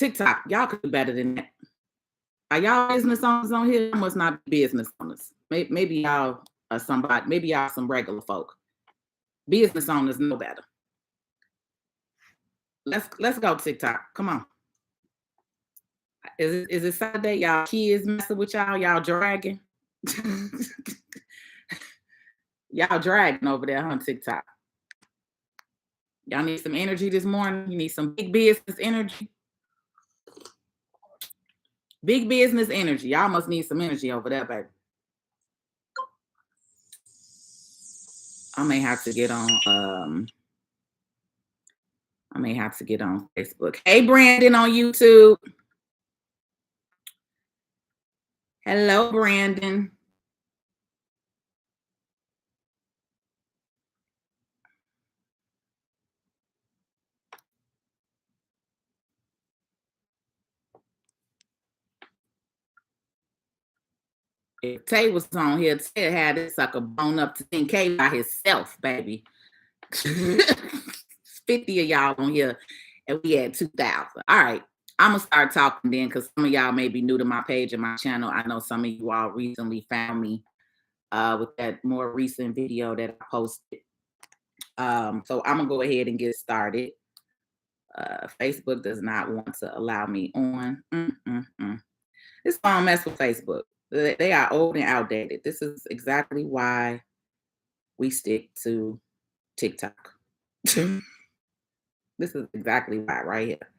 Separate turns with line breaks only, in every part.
TikTok, y'all could do better than that. Are y'all business owners on here? I must not be business owners. Maybe y'all are somebody. Maybe y'all some regular folk. Business owners know better. Let's go TikTok. Come on. Is it Saturday? Y'all kids messing with y'all? Y'all dragging? Y'all dragging over there on TikTok. Y'all need some energy this morning. You need some big business energy. Big business energy. Y'all must need some energy over there, baby. I may have to get on Facebook. Hey, Brandon on YouTube. Hello, Brandon. If Tay was on here, Tay had this sucker blown up to 10K by himself, baby. 50 of y'all on here, and we had 2,000. All right, I'm gonna start talking then, because some of y'all may be new to my page and my channel. I know some of you all recently found me with that more recent video that I posted. So I'm gonna go ahead and get started. Facebook does not want to allow me on. This is why I don't mess with Facebook. They are old and outdated. This is exactly why we stick to TikTok. This is exactly why right here.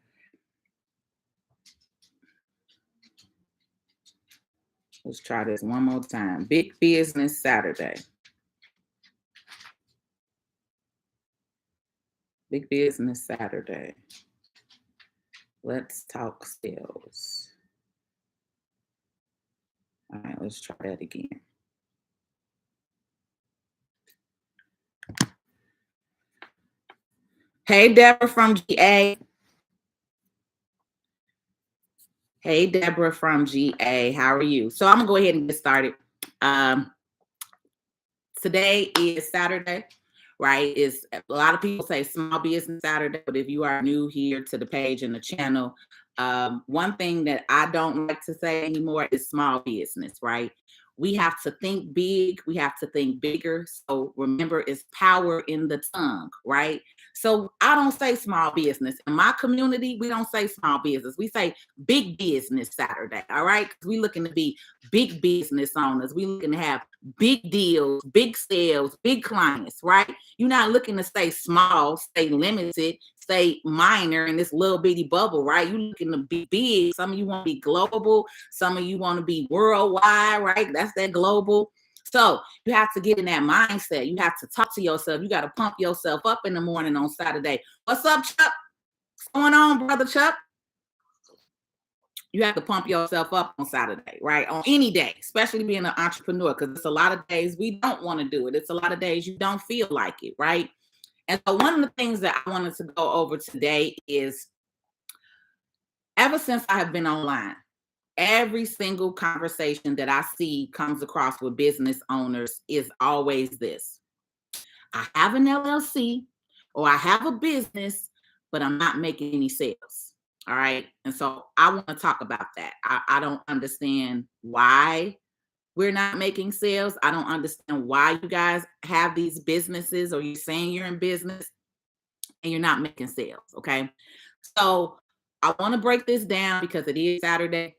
Let's try this one more time. Big Business Saturday. Big Business Saturday. Let's talk sales. All right, let's try that again. Hey, Deborah from GA. Hey, Deborah from GA. How are you? So I'm going to go ahead and get started. Today is Saturday, right? It's a lot of people say Small Business Saturday, but if you are new here to the page and the channel, one thing that I don't like to say anymore is small business, right? We have to think big. We have to think bigger. So remember, it's power in the tongue, right? So I don't say small business. In my community, we don't say small business. We say big business Saturday, all right? Because we're looking to be big business owners. We're looking to have big deals, big sales, big clients, right? You're not looking to stay small, stay limited, stay minor in this little bitty bubble, right? You're looking to be big. Some of you want to be global. Some of you want to be worldwide, right? That's that global. So you have to get in that mindset. You have to talk to yourself. You got to pump yourself up in the morning on Saturday. What's up, Chuck? What's going on, brother Chuck? You have to pump yourself up on Saturday, right? On any day, especially being an entrepreneur, because it's a lot of days we don't want to do it. It's a lot of days you don't feel like it, right? And so one of the things that I wanted to go over today is, ever since I have been online, every single conversation that I see comes across with business owners is always this: I have an LLC or I have a business, but I'm not making any sales. All right. And so I want to talk about that. I don't understand why we're not making sales. I don't understand why you guys have these businesses, or you're saying you're in business and you're not making sales. Okay. So I want to break this down because it is Saturday.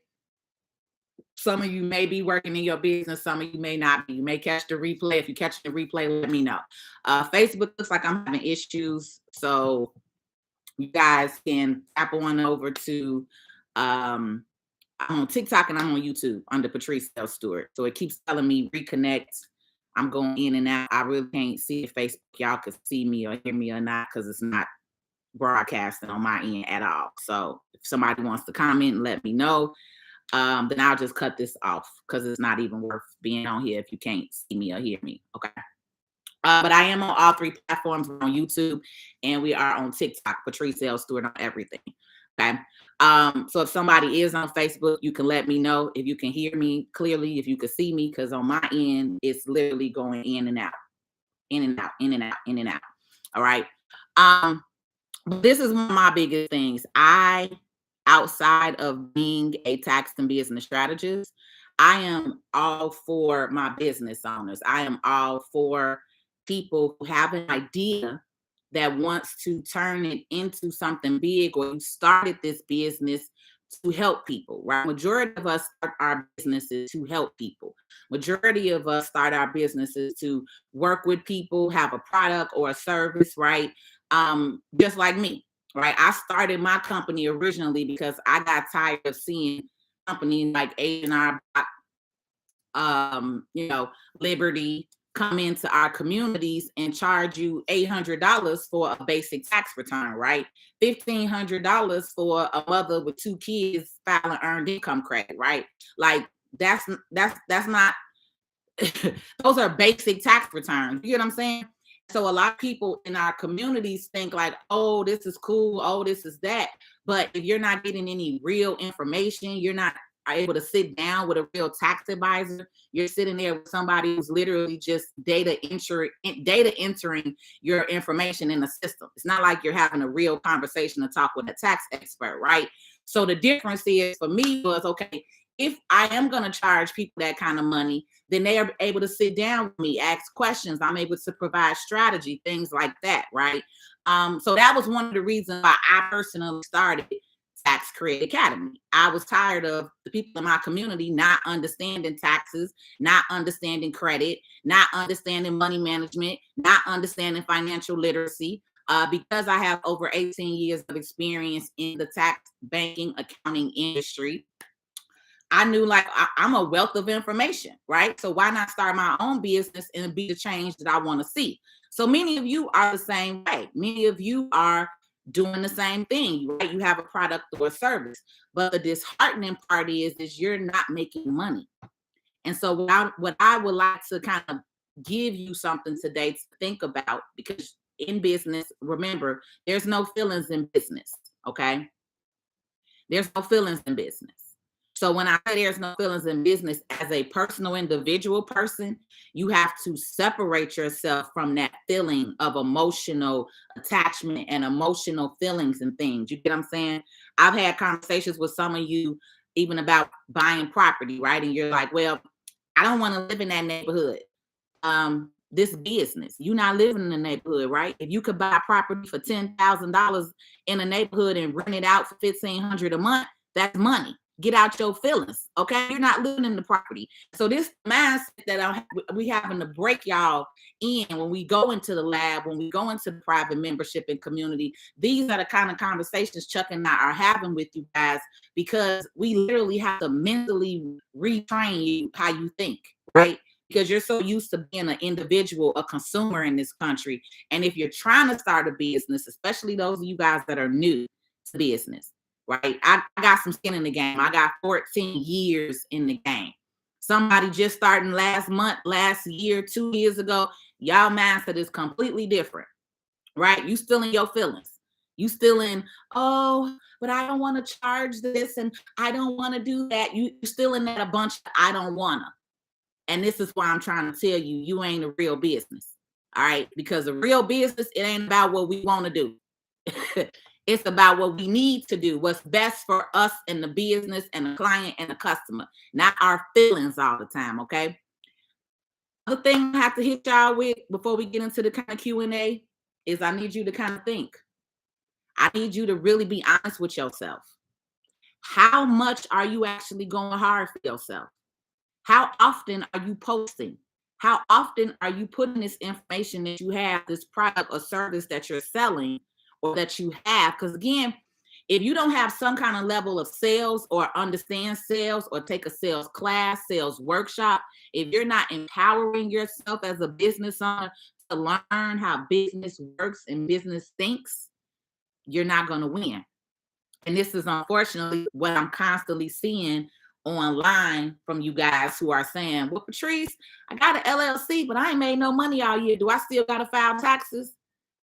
Some of you may be working in your business. Some of you may not be. You may catch the replay. If you catch the replay, let me know. Facebook looks like I'm having issues. So you guys can tap on over to, I'm on TikTok and I'm on YouTube under Patrice Stewart. So it keeps telling me reconnect. I'm going in and out. I really can't see if Facebook, y'all could see me or hear me or not, because it's not broadcasting on my end at all. So if somebody wants to comment and let me know, then I'll just cut this off, because it's not even worth being on here if you can't see me or hear me. Okay. But I am on all three platforms. We're on YouTube and we are on TikTok, Patrice Stewart on everything. Okay. So if somebody is on Facebook, you can let me know if you can hear me clearly, if you can see me, because on my end, it's literally going in and out, in and out, in and out, in and out. All right. But this is one of my biggest things. I outside of being a tax and business strategist, I am all for my business owners. I am all for people who have an idea that wants to turn it into something big, or you started this business to help people, right? Majority of us start our businesses to help people. Majority of us start our businesses to work with people, have a product or a service, right? Just like me, right? I started my company originally because I got tired of seeing companies like H&R, Liberty come into our communities and charge you $800 for a basic tax return, right? $1,500 for a mother with 2 kids filing earned income credit, right? Like that's not those are basic tax returns. You get what I'm saying? So a lot of people in our communities think like, oh, this is cool, oh, this is that. But if you're not getting any real information, you're not able to sit down with a real tax advisor. You're sitting there with somebody who's literally just data entering your information in the system. It's not like you're having a real conversation to talk with a tax expert, right? So the difference is for me was, okay, if I am going to charge people that kind of money, then they are able to sit down with me, ask questions. I'm able to provide strategy, things like that, right? So that was one of the reasons why I personally started Tax Create Academy. I was tired of the people in my community not understanding taxes, not understanding credit, not understanding money management, not understanding financial literacy. Because I have over 18 years of experience in the tax, banking, accounting industry, I knew like I'm a wealth of information, right? So why not start my own business and be the change that I want to see? So many of you are the same way. Many of you are doing the same thing, right? You have a product or a service, but the disheartening part is you're not making money. And so what I would like to kind of give you something today to think about, because in business, remember, there's no feelings in business, okay? There's no feelings in business. So when I say there's no feelings in business, as a personal individual person, you have to separate yourself from that feeling of emotional attachment and emotional feelings and things. You get what I'm saying? I've had conversations with some of you even about buying property, right? And you're like, well, I don't want to live in that neighborhood. This business, you're not living in the neighborhood, right? If you could buy property for $10,000 in a neighborhood and rent it out for $1,500 a month, that's money. Get out your feelings, okay? You're not living in the property. So this mindset that we having to break y'all in when we go into the lab, when we go into the private membership and community, these are the kind of conversations Chuck and I are having with you guys, because we literally have to mentally retrain you how you think, right? Because you're so used to being an individual, a consumer in this country. And if you're trying to start a business, especially those of you guys that are new to business, right? I got some skin in the game. I got 14 years in the game. Somebody just starting last month, last year, 2 years ago, y'all mindset is completely different, right? You still in your feelings. You still in, oh, but I don't want to charge this and I don't want to do that. You still in that a bunch of I don't wanna. And this is why I'm trying to tell you, you ain't a real business. All right. Because a real business, it ain't about what we want to do. It's about what we need to do, what's best for us and the business and the client and the customer, not our feelings all the time. Okay. The thing I have to hit y'all with before we get into the kind of Q&A is I need you to kind of think. I need you to really be honest with yourself. How much are you actually going hard for yourself? How often are you posting? How often are you putting this information that you have, this product or service that you're selling or that you have? Because again, if you don't have some kind of level of sales or understand sales or take a sales class, sales workshop, if you're not empowering yourself as a business owner to learn how business works and business thinks, you're not going to win. And this is unfortunately what I'm constantly seeing online from you guys who are saying, well, Patrice, I got an LLC, but I ain't made no money all year. Do I still got to file taxes?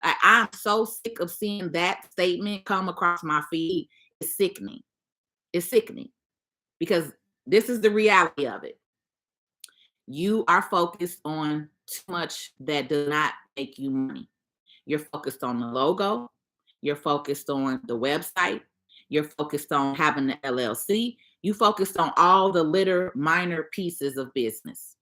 I'm so sick of seeing that statement come across my feed. It's sickening. It's sickening because this is the reality of it. You are focused on too much that does not make you money. You're focused on the logo. You're focused on the website. You're focused on having the LLC. You focused on all the little minor pieces of business.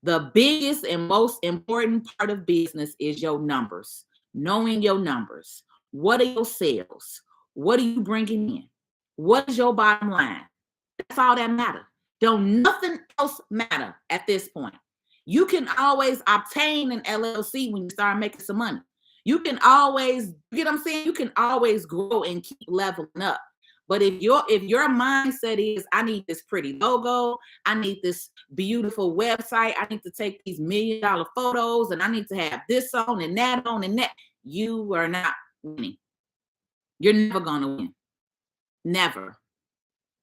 The biggest and most important part of business is your numbers, knowing your numbers. What are your sales? What are you bringing in? What is your bottom line? That's all that matters. Don't nothing else matter at this point. You can always obtain an LLC when you start making some money. You can always, you get what I'm saying? You can always grow and keep leveling up. But if your mindset is, I need this pretty logo, I need this beautiful website, I need to take these $1 million photos, and I need to have this on and that, you are not winning. You're never gonna win. Never.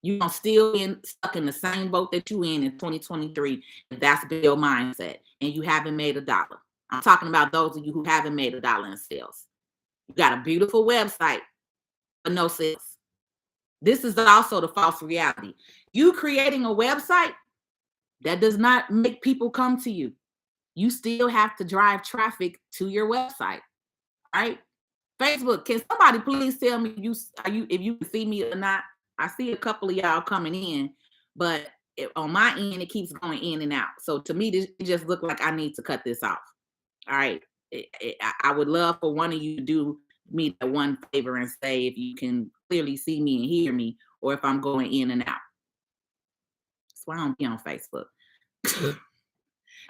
You're gonna still be stuck in the same boat that you in 2023 if that's been your mindset and you haven't made $1. I'm talking about those of you who haven't made $1 in sales. You got a beautiful website, but no sales. This is also the false reality. You creating a website, that does not make people come to you. You still have to drive traffic to your website, right? Facebook, can somebody please tell me if you can see me or not? I see a couple of y'all coming in, but on my end, it keeps going in and out. So to me, this just look like I need to cut this off. All right. I would love for one of you to do me that one favor and say if you can clearly see me and hear me, or if I'm going in and out. That's why I don't be on Facebook.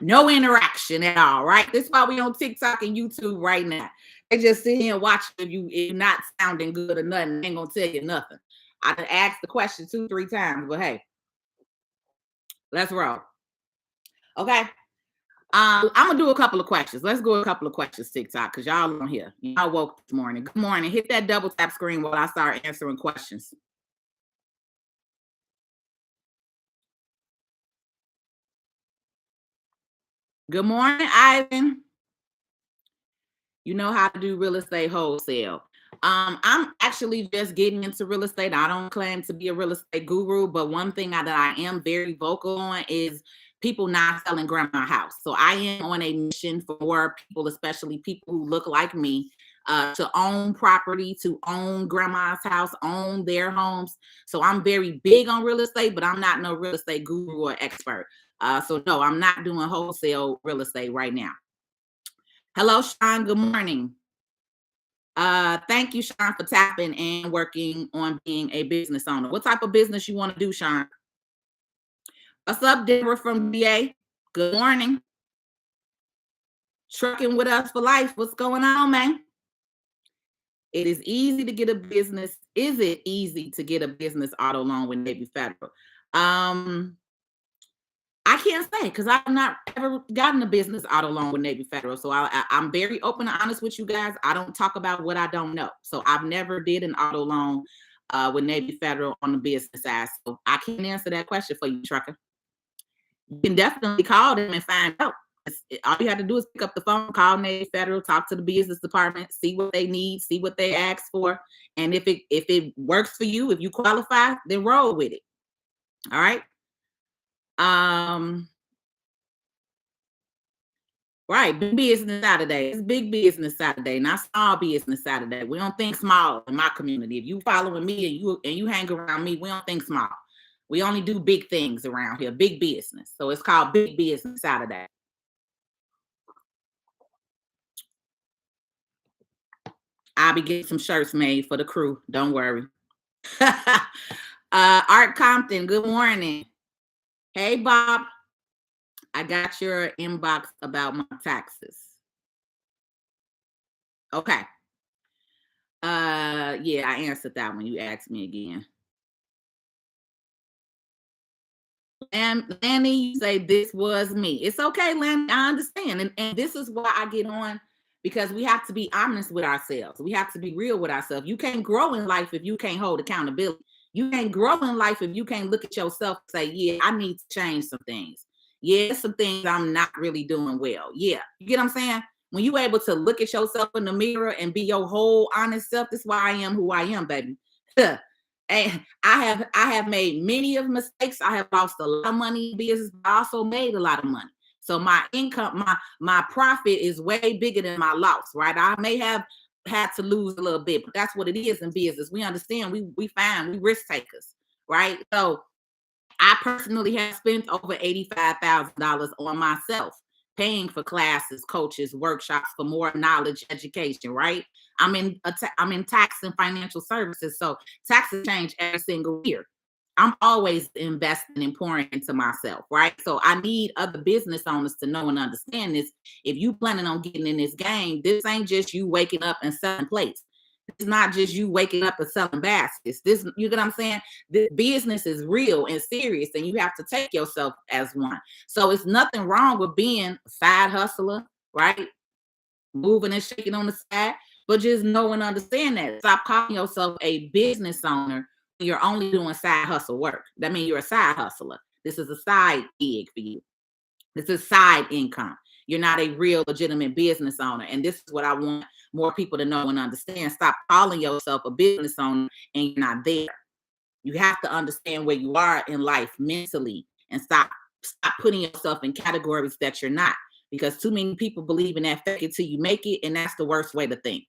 No interaction at all, right? That's why we on TikTok and YouTube right now. They just sit here and watch if you're not sounding good or nothing. They ain't gonna tell you nothing. I done asked the question 2-3 times, but hey, let's roll. Okay. I'm gonna do a couple of questions. Let's go a couple of questions, TikTok, because y'all on here. Y'all woke this morning. Good morning. Hit that double tap screen while I start answering questions. Good morning, Ivan. You know how to do real estate wholesale. I'm actually just getting into real estate. I don't claim to be a real estate guru, but one thing that I am very vocal on is people not selling grandma house. So I am on a mission for more people, especially people who look like me, to own property, to own grandma's house, own their homes. So I'm very big on real estate, but I'm not no real estate guru or expert. So no, I'm not doing wholesale real estate right now. Hello, Sean. Good morning. Thank you, Sean, for tapping and working on being a business owner. What type of business you want to do, Sean? What's up, Deborah from VA? Good morning. Trucking with us for life. What's going on, man? It is easy to get a business. Is it easy to get a business auto loan with Navy Federal? I can't say because I've not ever gotten a business auto loan with Navy Federal. So I'm very open and honest with you guys. I don't talk about what I don't know. So I've never did an auto loan with Navy Federal on the business side. So I can't answer that question for you, trucker. You can definitely call them and find out. All you have to do is pick up the phone, call Navy Federal, talk to the business department, see what they need, see what they ask for. And if it works for you, if you qualify, then roll with it. All right. Right, big business Saturday. It's big business Saturday, not small business Saturday. We don't think small in my community. If you following me and you hang around me, we don't think small. We only do big things around here, big business. So it's called Big Business Saturday. I'll be getting some shirts made for the crew. Don't worry. Art Compton, good morning. Hey, Bob. I got your inbox about my taxes. Okay. Yeah, I answered that when you asked me again. And Lanny, you say this was me. It's okay, Lanny. I understand. And this is why I get on, because we have to be honest with ourselves. We have to be real with ourselves. You can't grow in life if you can't hold accountability. You can't grow in life if you can't look at yourself and say, yeah, I need to change some things. Yeah, some things I'm not really doing well. Yeah. You get what I'm saying? When you're able to look at yourself in the mirror and be your whole honest self, that's why I am who I am, baby. And I have made many of mistakes. I have lost a lot of money in business, but I also made a lot of money. So my income, my profit is way bigger than my loss, right? I may have had to lose a little bit, but that's what it is in business. We understand we risk takers, right? So I personally have spent over $85,000 on myself, paying for classes, coaches, workshops for more knowledge, education. Right? I'm in tax and financial services, so taxes change every single year. I'm always investing and pouring into myself, right? So I need other business owners to know and understand this. If you planning on getting in this game, this ain't just you waking up and selling plates. It's not just you waking up and selling baskets. This, you get what I'm saying? The business is real and serious, and you have to take yourself as one. So it's nothing wrong with being a side hustler, right? Moving and shaking on the side, but just know and understand that. Stop calling yourself a business owner when you're only doing side hustle work. That means you're a side hustler. This is a side gig for you. This is side income. You're not a real legitimate business owner. And this is what I want more people to know and understand. Stop calling yourself a business owner and you're not there. You have to understand where you are in life mentally and stop putting yourself in categories that you're not, because too many people believe in that fake it till you make it, and that's the worst way to think,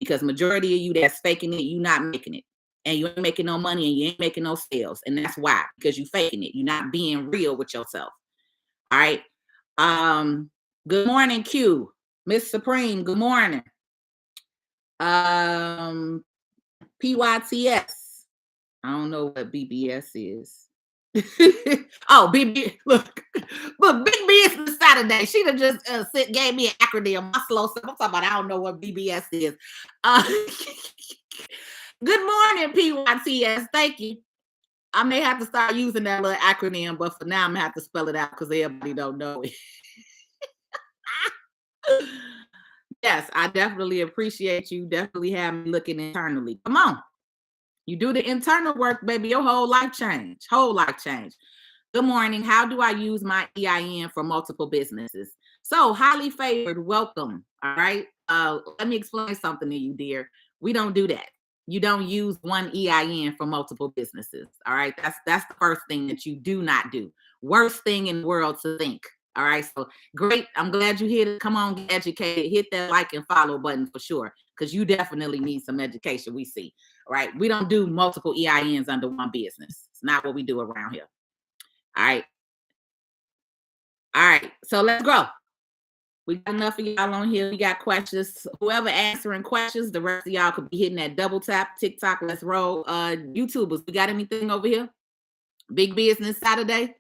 because majority of you that's faking it, you not making it, and you ain't making no money and you ain't making no sales, and that's why, because you faking it. You're not being real with yourself. All right. Good morning, Q. Miss Supreme, good morning. PYTS. I don't know what BBS is. Oh, BB. Look, Big Business Saturday. She done just gave me an acronym. My slow stuff. I'm talking about I don't know what BBS is. Good morning, PYTS. Thank you. I may have to start using that little acronym, but for now, I'm gonna have to spell it out because everybody don't know it. Yes, I definitely appreciate you. Definitely have me looking internally. Come on. You do the internal work, baby, your whole life change. Whole life change. Good morning. How do I use my EIN for multiple businesses? So, highly favored, welcome. All right. Let me explain something to you, dear. We don't do that. You don't use one EIN for multiple businesses. All right. That's the first thing that you do not do. Worst thing in the world to think. All right. So great. I'm glad you here to come on, get educated. Hit that like and follow button for sure, because you definitely need some education. We see. All right. We don't do multiple EINs under one business. It's not what we do around here. All right. All right. So let's go. We got enough of y'all on here. We got questions. Whoever answering questions, the rest of y'all could be hitting that double tap. TikTok, let's roll. YouTubers, we got anything over here? Big Business Saturday.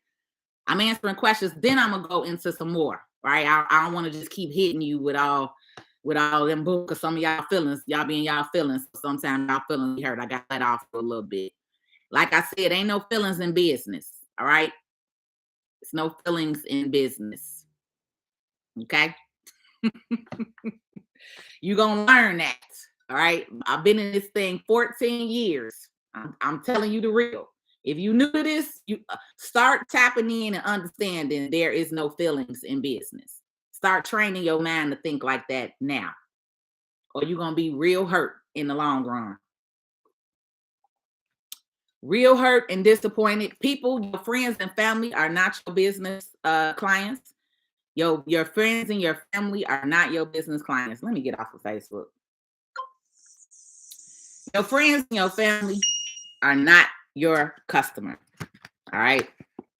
I'm answering questions. Then I'm gonna go into some more. Right. I don't want to just keep hitting you with all them books, because some of y'all feelings, y'all be in y'all feelings. Sometimes y'all feelings be hurt. I got let off for a little bit. Like I said, ain't no feelings in business. All right. It's no feelings in business. Okay. You're gonna learn that. All right. I've been in this thing 14 years. I'm telling you the real. If you new to this, you start tapping in and understanding there is no feelings in business. Start training your mind to think like that now, or you're gonna be real hurt in the long run. Real hurt and disappointed. People, your friends and family are not your business clients. Your friends and your family are not your business clients. Let me get off of Facebook. Your friends and your family are not your customer. All right.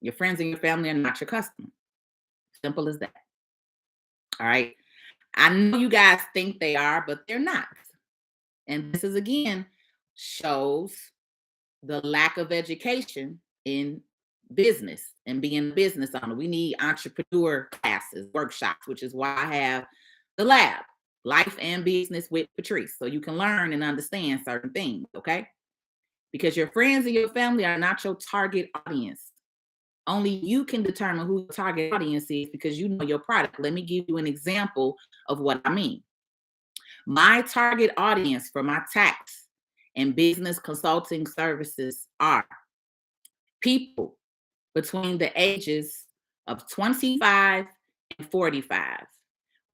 Your friends and your family are not your customer. Simple as that. All right. I know you guys think they are, but they're not. And this is again shows the lack of education in business and being a business owner. We need entrepreneur classes, workshops, which is why I have the lab, Life and Business with Patrice, so you can learn and understand certain things, okay? Because your friends and your family are not your target audience. Only you can determine who your target audience is because you know your product. Let me give you an example of what I mean. My target audience for my tax and business consulting services are people between the ages of 25 and 45.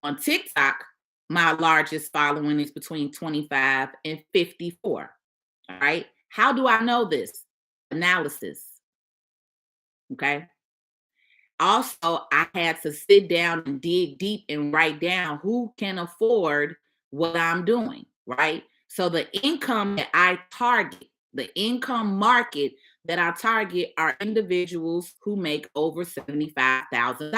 On TikTok, my largest following is between 25 and 54. All right. How do I know this? Analysis. Okay. Also, I had to sit down and dig deep and write down who can afford what I'm doing. right? So the income that I target, the income market that I target are individuals who make over $75,000.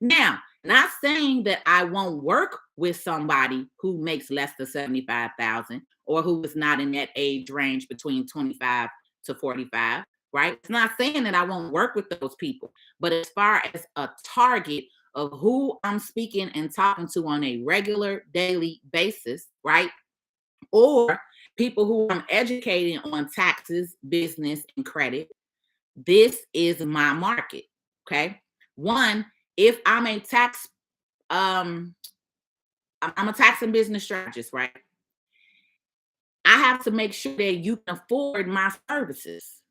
Now, not saying that I won't work with somebody who makes less than 75,000 or who is not in that age range between 25 to 45, right? It's not saying that I won't work with those people, but as far as a target of who I'm speaking and talking to on a regular daily basis, right? Or people who I'm educating on taxes, business, and credit, this is my market. Okay. One, if I'm a tax, I'm a tax and business strategist, right? I have to make sure that you can afford my services.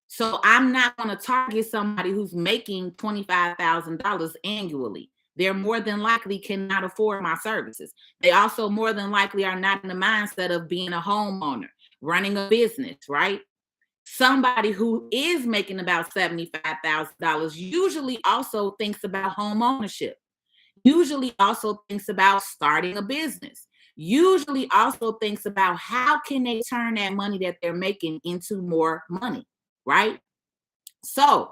So I'm not going to target somebody who's making $25,000 annually. They're more than likely cannot afford my services. They also more than likely are not in the mindset of being a homeowner, running a business, right? Somebody who is making about $75,000 usually also thinks about home ownership, usually also thinks about starting a business, usually also thinks about how can they turn that money that they're making into more money, right? So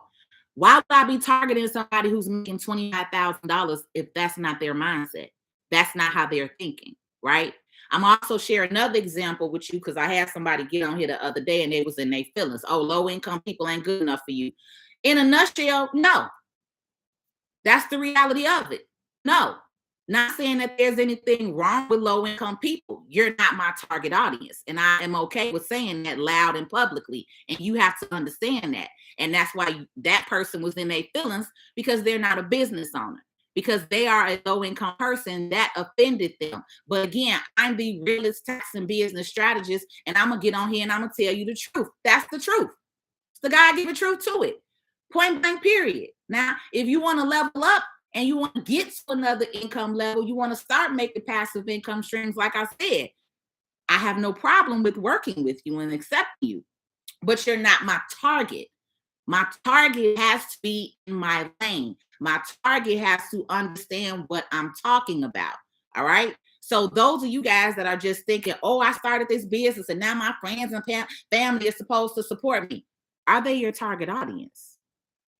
why would I be targeting somebody who's making $25,000 if that's not their mindset? That's not how they're thinking, right? I'm also sharing another example with you because I had somebody get on here the other day and they was in their feelings. Oh, low income people ain't good enough for you. In a nutshell, no. That's the reality of it. No, not saying that there's anything wrong with low income people. You're not my target audience. And I am okay with saying that loud and publicly. And you have to understand that. And that's why that person was in their feelings because they're not a business owner, because they are a low income person that offended them. But again, I'm the realist tax and business strategist. And I'm going to get on here and I'm going to tell you the truth. That's the truth. It's the God given truth to it. Point blank, period. Now, if you want to level up and you want to get to another income level, you want to start making passive income streams, like I said, I have no problem with working with you and accepting you, but you're not my target. My target has to be in my lane. My target has to understand what I'm talking about. All right. So those of you guys that are just thinking, oh, I started this business and now my friends and family are supposed to support me. Are they your target audience?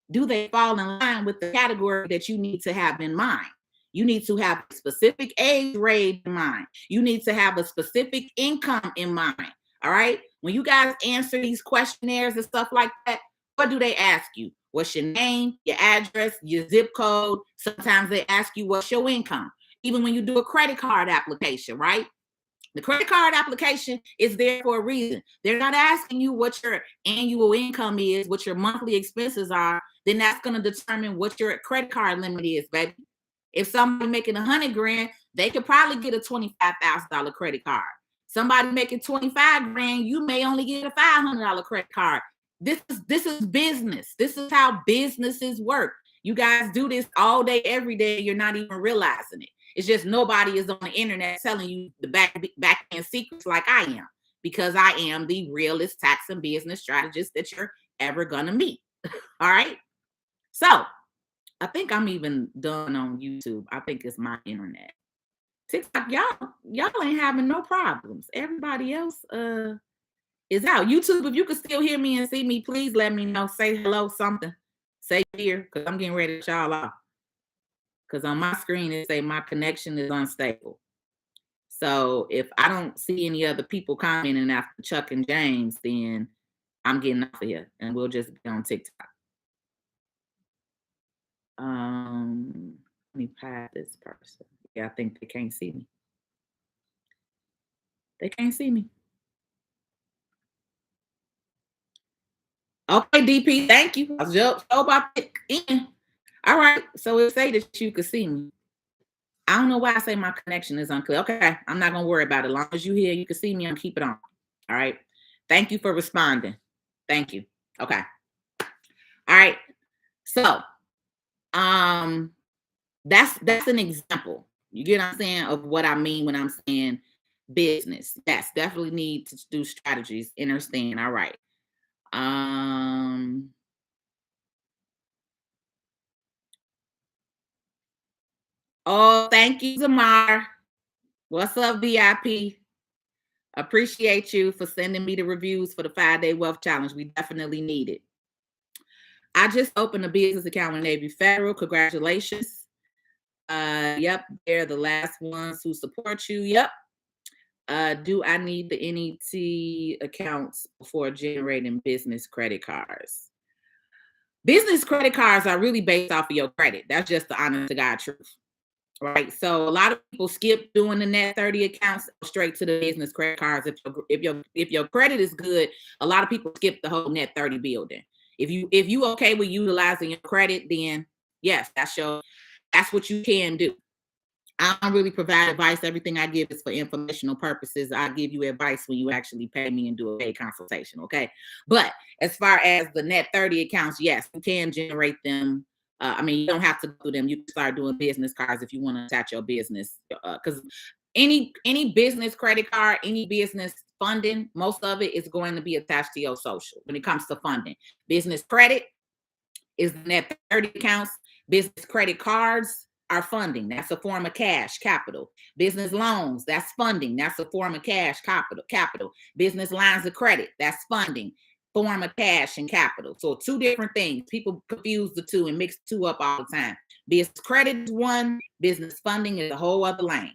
Do they fall in line with the category that you need to have in mind? You need to have a specific age range in mind. You need to have a specific income in mind. All right. When you guys answer these questionnaires and stuff like that, what do they ask you? What's your name, your address, your zip code? Sometimes they ask you what's your income. Even when you do a credit card application, right? The credit card application is there for a reason. They're not asking you what your annual income is, what your monthly expenses are. Then that's going to determine what your credit card limit is, baby. If somebody making 100 grand, they could probably get a $25,000 credit card. Somebody making 25 grand, you may only get a $500 credit card. This is business. This is how businesses work. You guys do this all day, every day. You're not even realizing it. It's just nobody is on the internet telling you the back end secrets like I am, because I am the realest tax and business strategist that you're ever gonna meet. All right. So I think I'm even done on YouTube. I think it's my internet. TikTok, y'all ain't having no problems. Everybody else is out. YouTube, if you can still hear me and see me, please let me know. Say hello, something. Say here, because I'm getting ready to shut y'all off. Because on my screen it say my connection is unstable. So if I don't see any other people commenting after Chuck and James, then I'm getting off of here and we'll just be on TikTok. Let me pad this person. Yeah, I think they can't see me. They can't see me. Okay, DP, thank you. I was just about in. All right, so it say that you could see me. I don't know why I say my connection is unclear. Okay, I'm not gonna worry about it. As long as you hear, you can see me, I'm keep it on. All right. Thank you for responding. Thank you. Okay. All right. So that's an example. You get what I'm saying of what I mean when I'm saying business. Yes, definitely need to do strategies. Understand. All right. Um oh, thank you, Zamar. What's up, VIP? Appreciate you for sending me the reviews for the 5-day wealth challenge. We definitely need it. I just opened a business account with Navy Federal. Congratulations. Yep, they're the last ones who support you. Yep. Do I need the NET accounts before generating business credit cards? Business credit cards are really based off of your credit. That's just the honest to God truth. Right. So a lot of people skip doing the net 30 accounts straight to the business credit cards. If your credit is good, a lot of people skip the whole net 30 building. If you okay with utilizing your credit, then yes, that's what you can do. I don't really provide advice. Everything I give is for informational purposes. I give you advice when you actually pay me and do a paid consultation. Okay. But as far as the net 30 accounts, yes, you can generate them. You don't have to do them. You can start doing business cards if you want to attach your business. Because any business credit card, any business funding, most of it is going to be attached to your social when it comes to funding. Business credit is the net 30 accounts. Business credit cards are funding. That's a form of cash, capital. Business loans, that's funding. That's a form of cash, capital. Business lines of credit, that's funding, form of cash and capital. So 2 different things. People confuse the 2 and mix 2 up all the time. Business credit is one, business funding is a whole other lane.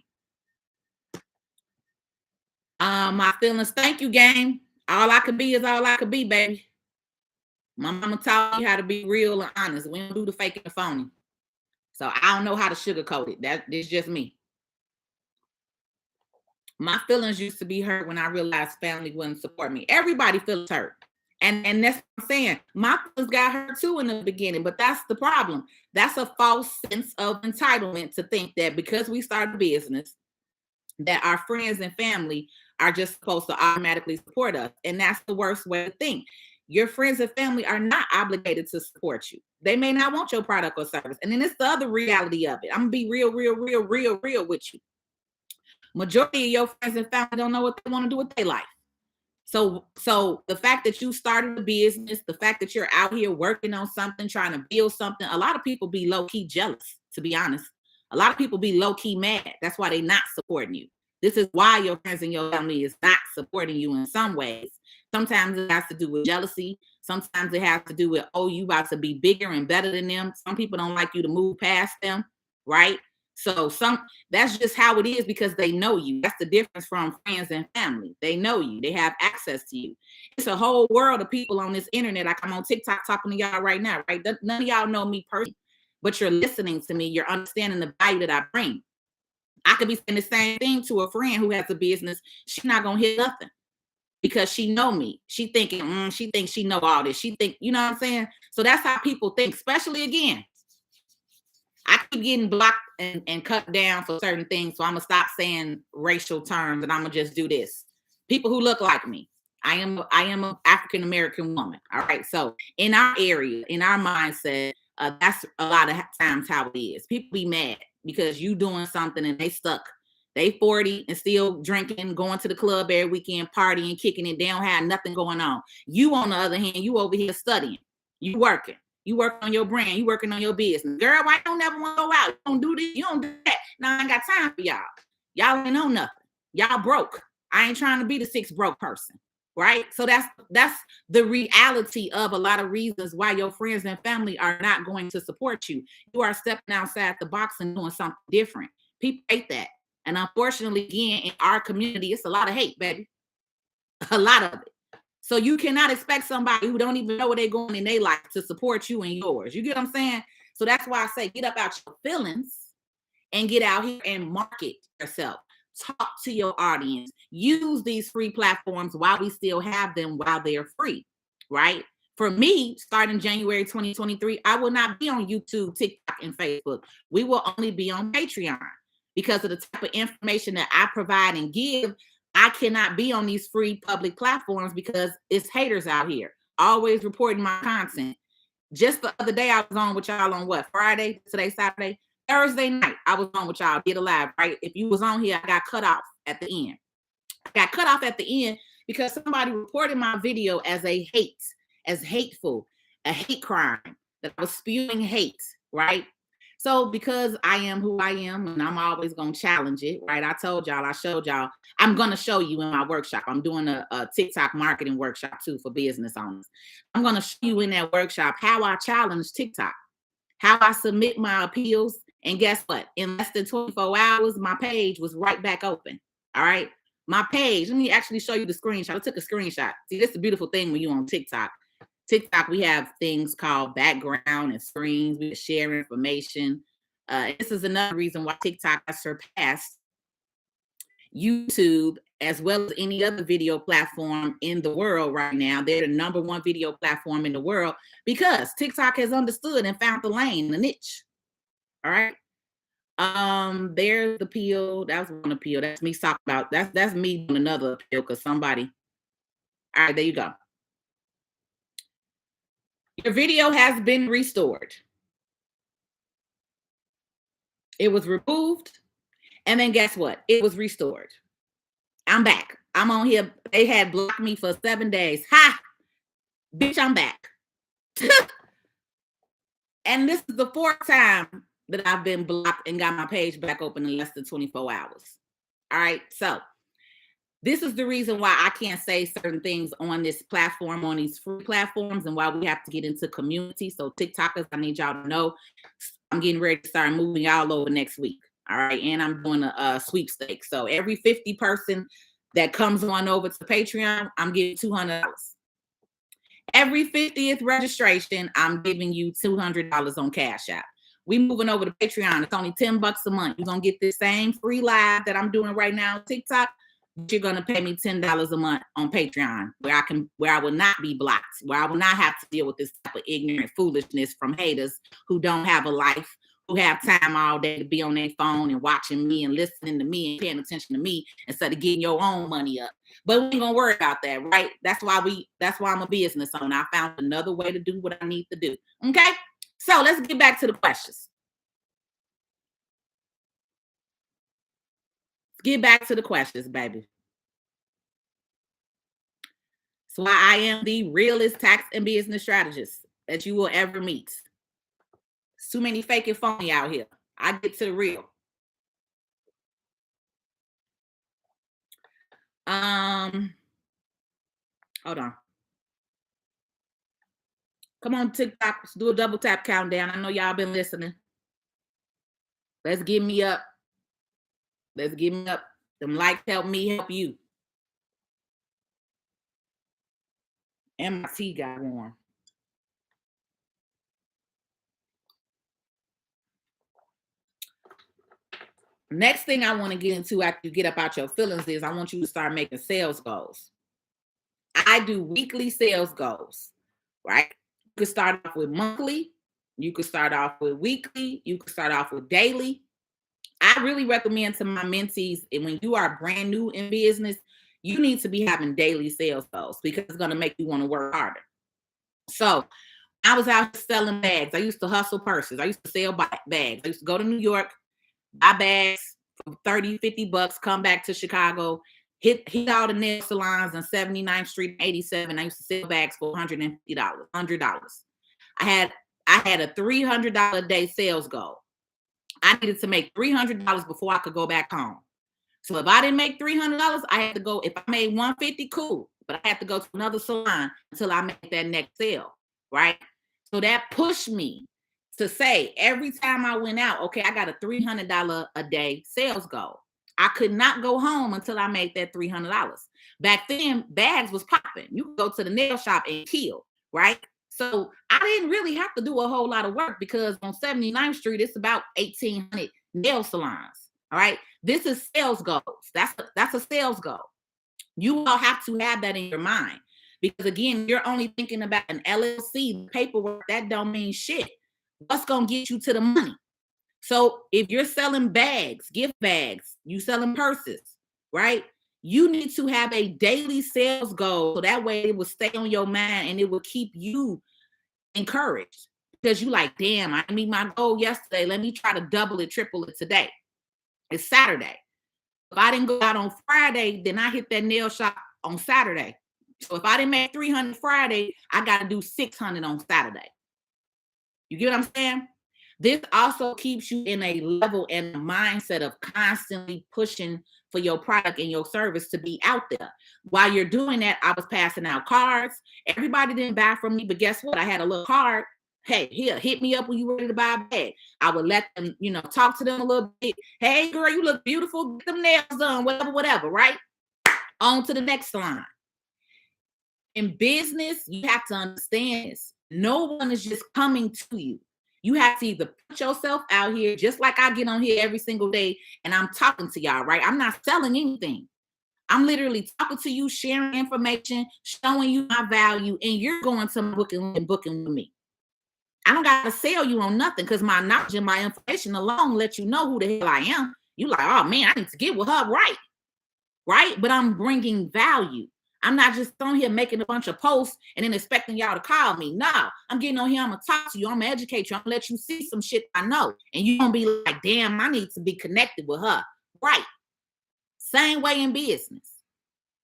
My feelings, thank you, gang. All I could be is all I could be, baby. My mama taught me how to be real and honest. We don't do the fake and the phony. So I don't know how to sugarcoat it. That's just me. My feelings used to be hurt when I realized family wouldn't support me. Everybody feels hurt. And that's what I'm saying. My feelings got hurt too in the beginning, but that's the problem. That's a false sense of entitlement to think that because we started a business, that our friends and family are just supposed to automatically support us. And that's the worst way to think. Your friends and family are not obligated to support you. They may not want your product or service. And then it's the other reality of it. I'm gonna be real with you. Majority of your friends and family don't know what they want to do with their life. So the fact that you started a business, the fact that you're out here working on something, trying to build something, a lot of people be low-key jealous, to be honest. A lot of people be low-key mad. That's why they're not supporting you. This is why your friends and your family is not supporting you in some ways. Sometimes it has to do with jealousy. Sometimes it has to do with, oh, you about to be bigger and better than them. Some people don't like you to move past them, right? So that's just how it is because they know you. That's the difference from friends and family. They know you. They have access to you. It's a whole world of people on this internet. Like I'm on TikTok talking to y'all right now, right? None of y'all know me personally, but you're listening to me. You're understanding the value that I bring. I could be saying the same thing to a friend who has a business. She's not going to hit nothing because she know me. She thinking, she thinks she know all this. She think, you know what I'm saying? So that's how people think, especially again. I keep getting blocked and cut down for certain things. So I'm going to stop saying racial terms and I'm going to just do this. People who look like me. I am an African-American woman. All right. So in our area, in our mindset, that's a lot of times how it is. People be mad because you doing something and they stuck. They 40 and still drinking, going to the club every weekend, partying, kicking it. They don't have nothing going on. You, on the other hand, you over here studying. You working. You working on your brand. You working on your business. Girl, why you don't ever want to go out? You don't do this. You don't do that. Now I ain't got time for y'all. Y'all ain't know nothing. Y'all broke. I ain't trying to be the 6th broke person. Right? So that's the reality of a lot of reasons why your friends and family are not going to support you. You are stepping outside the box and doing something different. People hate that. And unfortunately, again, in our community, it's a lot of hate, baby. A lot of it. So you cannot expect somebody who don't even know where they're going in their life to support you and yours. You get what I'm saying? So that's why I say get up out your feelings and get out here and market yourself. Talk to your audience. Use these free platforms while we still have them, while they're free, right? For me, starting January 2023, I will not be on YouTube, TikTok, and Facebook. We will only be on Patreon because of the type of information that I provide and give. I cannot be on these free public platforms because it's haters out here always reporting my content. Just the other day, I was on with y'all on what? Friday? Today, Saturday? Thursday night, I was on with y'all, did a live, right? If you was on here, I got cut off at the end. I got cut off at the end because somebody reported my video as hateful, a hate crime, that I was spewing hate, right? So because I am who I am and I'm always going to challenge it, right? I told y'all, I showed y'all, I'm going to show you in my workshop. I'm doing a TikTok marketing workshop too for business owners. I'm going to show you in that workshop how I challenge TikTok, how I submit my appeals. And guess what? In less than 24 hours, my page was right back open. All right. My page, let me actually show you the screenshot. I took a screenshot. See, this is the beautiful thing when you're on TikTok. TikTok, we have things called background and screens. We share information. This is another reason why TikTok has surpassed YouTube as well as any other video platform in the world right now. They're the number one video platform in the world because TikTok has understood and found the lane, the niche. All right. There's the appeal. That was one appeal. That's me talking about. That's me doing another appeal because somebody. All right, there you go. Your video has been restored. It was removed, and then guess what? It was restored. I'm back. I'm on here. They had blocked me for 7 days. Ha! Bitch, I'm back. And this is the 4th time that I've been blocked and got my page back open in less than 24 hours. All right. So this is the reason why I can't say certain things on this platform, on these free platforms, and why we have to get into community. So TikTokers, I need y'all to know I'm getting ready to start moving y'all over next week. All right. And I'm doing a sweepstakes. So every 50 person that comes on over to Patreon, I'm giving $200. Every 50th registration, I'm giving you $200 on Cash App. We moving over to Patreon. It's only $10 a month. You're going to get this same free live that I'm doing right now on TikTok. You're going to pay me $10 a month on Patreon where I will not be blocked, where I will not have to deal with this type of ignorant foolishness from haters who don't have a life, who have time all day to be on their phone and watching me and listening to me and paying attention to me instead of getting your own money up. But we ain't gonna worry about that, right? That's why I'm a business owner. I found another way to do what I need to do. Okay. So let's get back to the questions. Get back to the questions, baby. So I am the realest tax and business strategist that you will ever meet. There's too many fake and phony out here. I get to the real. Hold on. Come on, TikTok. Let's do a double tap countdown. I know y'all been listening. Let's get me up. Let's get me up. Them likes help me help you. And my tea got warm. Next thing I want to get into after you get up out your feelings is I want you to start making sales goals. I do weekly sales goals, right? You could start off with monthly. You could start off with weekly. You could start off with daily. I really recommend to my mentees, and when you are brand new in business, you need to be having daily sales goals because it's going to make you want to work harder. So I was out selling bags. I used to hustle purses. I used to sell bags. I used to go to New York, buy bags for 30, $50, come back to Chicago, hit all the nail salons on 79th Street, 87. I used to sell bags for $150, $100. I had a $300 a day sales goal. I needed to make $300 before I could go back home. So if I didn't make $300, I had to go. If I made $150, cool. But I had to go to another salon until I make that next sale, right? So that pushed me to say every time I went out, okay, I got a $300 a day sales goal. I could not go home until I made that $300. Back then, bags was popping. You could go to the nail shop and kill, right? So I didn't really have to do a whole lot of work because on 79th Street, it's about 1,800 nail salons. All right. This is sales goals. That's a sales goal. You all have to have that in your mind because again, you're only thinking about an LLC paperwork. That don't mean shit. What's going to get you to the money? So if you're selling bags, gift bags, you selling purses, right? You need to have a daily sales goal so that way it will stay on your mind and it will keep you encouraged because you like, damn, I meet my goal yesterday. Let me try to double it, triple it today. It's Saturday. If I didn't go out on Friday, then I hit that nail shop on Saturday. So if I didn't make 300 Friday, I got to do 600 on Saturday. You get what I'm saying? This also keeps you in a level and a mindset of constantly pushing for your product and your service to be out there. While you're doing that, I was passing out cards. Everybody didn't buy from me, but guess what? I had a little card. Hey, here, hit me up when you're ready to buy a bag. I would let them, talk to them a little bit. Hey, girl, you look beautiful. Get them nails done, whatever, right? On to the next line. In business, you have to understand this. No one is just coming to you. You have to either put yourself out here, just like I get on here every single day and I'm talking to y'all, right? I'm not selling anything. I'm literally talking to you, sharing information, showing you my value, and you're going to booking with me. I don't got to sell you on nothing because my knowledge and my information alone let you know who the hell I am. You like, oh man, I need to get with her, right? But I'm bringing value. I'm not just on here making a bunch of posts and then expecting y'all to call me. No, I'm getting on here. I'm going to talk to you. I'm going to educate you. I'm going to let you see some shit I know. And you're going to be like, damn, I need to be connected with her. Right. Same way in business.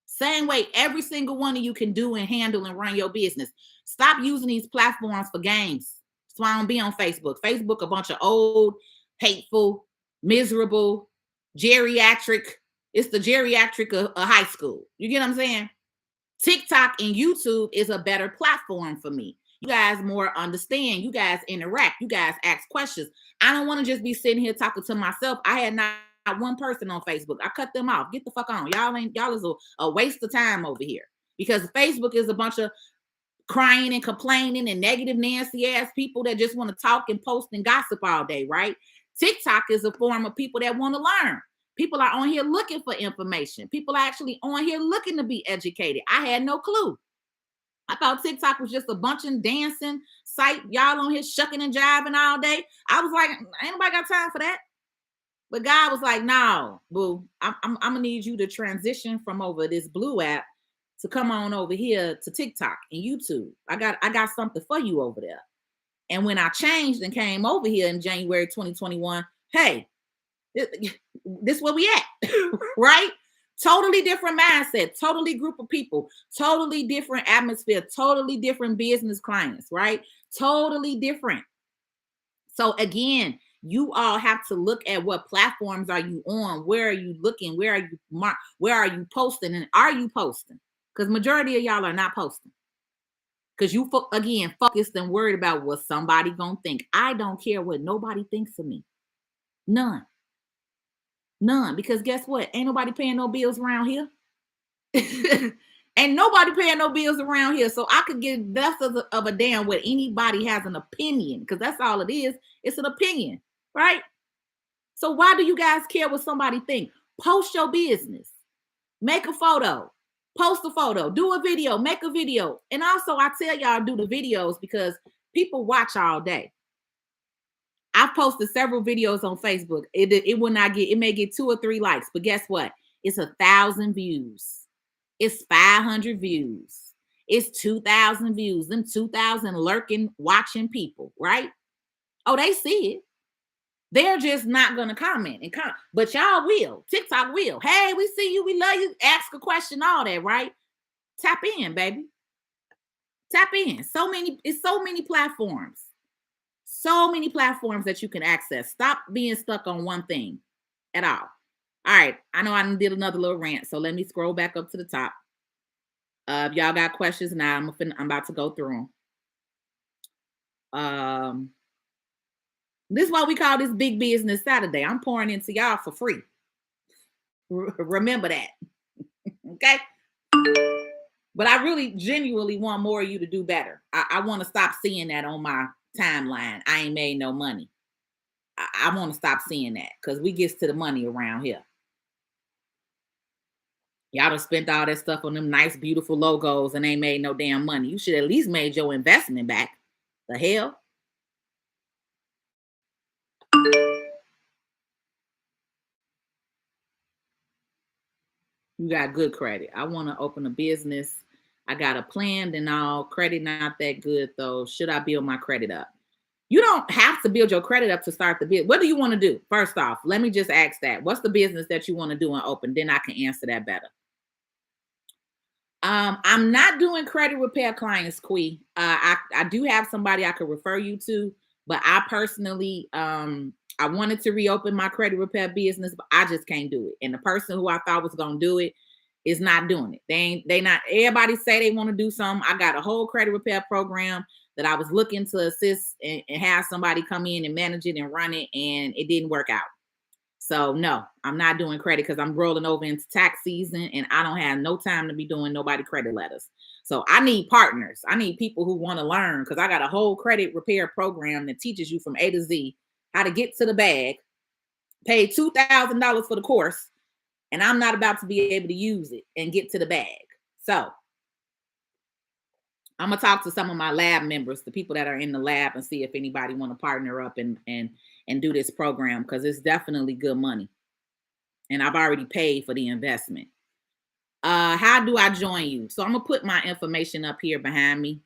Same way every single one of you can do and handle and run your business. Stop using these platforms for games. That's why I don't be on Facebook. Facebook, a bunch of old, hateful, miserable, geriatric. It's the geriatric of high school. You get what I'm saying? TikTok and YouTube is a better platform for me. You guys more understand. You guys interact. You guys ask questions. I don't want to just be sitting here talking to myself. I had not one person on Facebook. I cut them off. Get the fuck on. Y'all is a waste of time over here because Facebook is a bunch of crying and complaining and negative Nancy ass people that just want to talk and post and gossip all day, right? TikTok is a form of people that want to learn. People are on here looking for information. People are actually on here looking to be educated. I had no clue. I thought TikTok was just a bunch of dancing site. Y'all on here shucking and jiving all day. I was like, ain't nobody got time for that. But God was like, no, boo, I'm gonna need you to transition from over this blue app to come on over here to TikTok and YouTube. I got something for you over there. And when I changed and came over here in January 2021, hey, this where we at, right? Totally different mindset, totally group of people, totally different atmosphere, totally different business clients, right? Totally different. So again, you all have to look at what platforms are you on, where are you looking, where are you posting, and are you posting? Because majority of y'all are not posting. Because you, again, focused and worried about what somebody gonna think. I don't care what nobody thinks of me. None. Because guess what? Ain't nobody paying no bills around here. Ain't nobody paying no bills around here. So I could give less of a damn what anybody has an opinion. Because that's all it is. It's an opinion, right? So why do you guys care what somebody think? Post your business. Make a photo. Post a photo. Do a video. Make a video. And also, I tell y'all do the videos because people watch all day. I've posted several videos on Facebook. It will not get, it may get 2 or 3 likes, but guess what? It's 1,000 views. It's 500 views. It's 2,000 views. Them 2,000 lurking, watching people, right? Oh, they see it. They're just not going to comment and comment, but y'all will. TikTok will. Hey, we see you. We love you. Ask a question, all that, right? Tap in, baby. Tap in. It's so many platforms. So many platforms that you can access. Stop being stuck on one thing at all. All right. I know I did another little rant, so let me scroll back up to the top. If y'all got questions now, I'm about to go through them. This is why we call this Big Business Saturday. I'm pouring into y'all for free. Remember that. Okay? But I really genuinely want more of you to do better. I want to stop seeing that on my timeline. I ain't made no money. I want to stop seeing that because we gets to the money around here. Y'all done spent all that stuff on them nice, beautiful logos and ain't made no damn money. You should at least made your investment back. The hell? You got good credit. I want to open a business. I got a plan and all. Credit not that good though. Should I build my credit up? You don't have to build your credit up to start the business. What do you want to do? First off, let me just ask that. What's the business that you want to do and open? Then I can answer that better. I'm not doing credit repair clients, Quee. I do have somebody I could refer you to. But I personally, I wanted to reopen my credit repair business, but I just can't do it. And the person who I thought was gonna do it is not doing it. They not. Everybody say they want to do something. I got a whole credit repair program that I was looking to assist and have somebody come in and manage it and run it, and it didn't work out. So no, I'm not doing credit because I'm rolling over into tax season and I don't have no time to be doing nobody credit letters. So I need partners. I need people who want to learn because I got a whole credit repair program that teaches you from A to Z how to get to the bag, pay $2,000 for the course, and I'm not about to be able to use it and get to the bag. So I'm gonna talk to some of my lab members, the people that are in the lab, and see if anybody want to partner up and do this program because it's definitely good money. And I've already paid for the investment. How do I join you? So I'm gonna put my information up here behind me.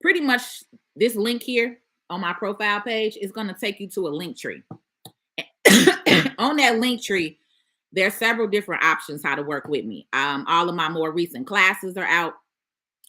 Pretty much this link here on my profile page is gonna take you to a link tree. On that link tree, there are several different options how to work with me. All of my more recent classes are out.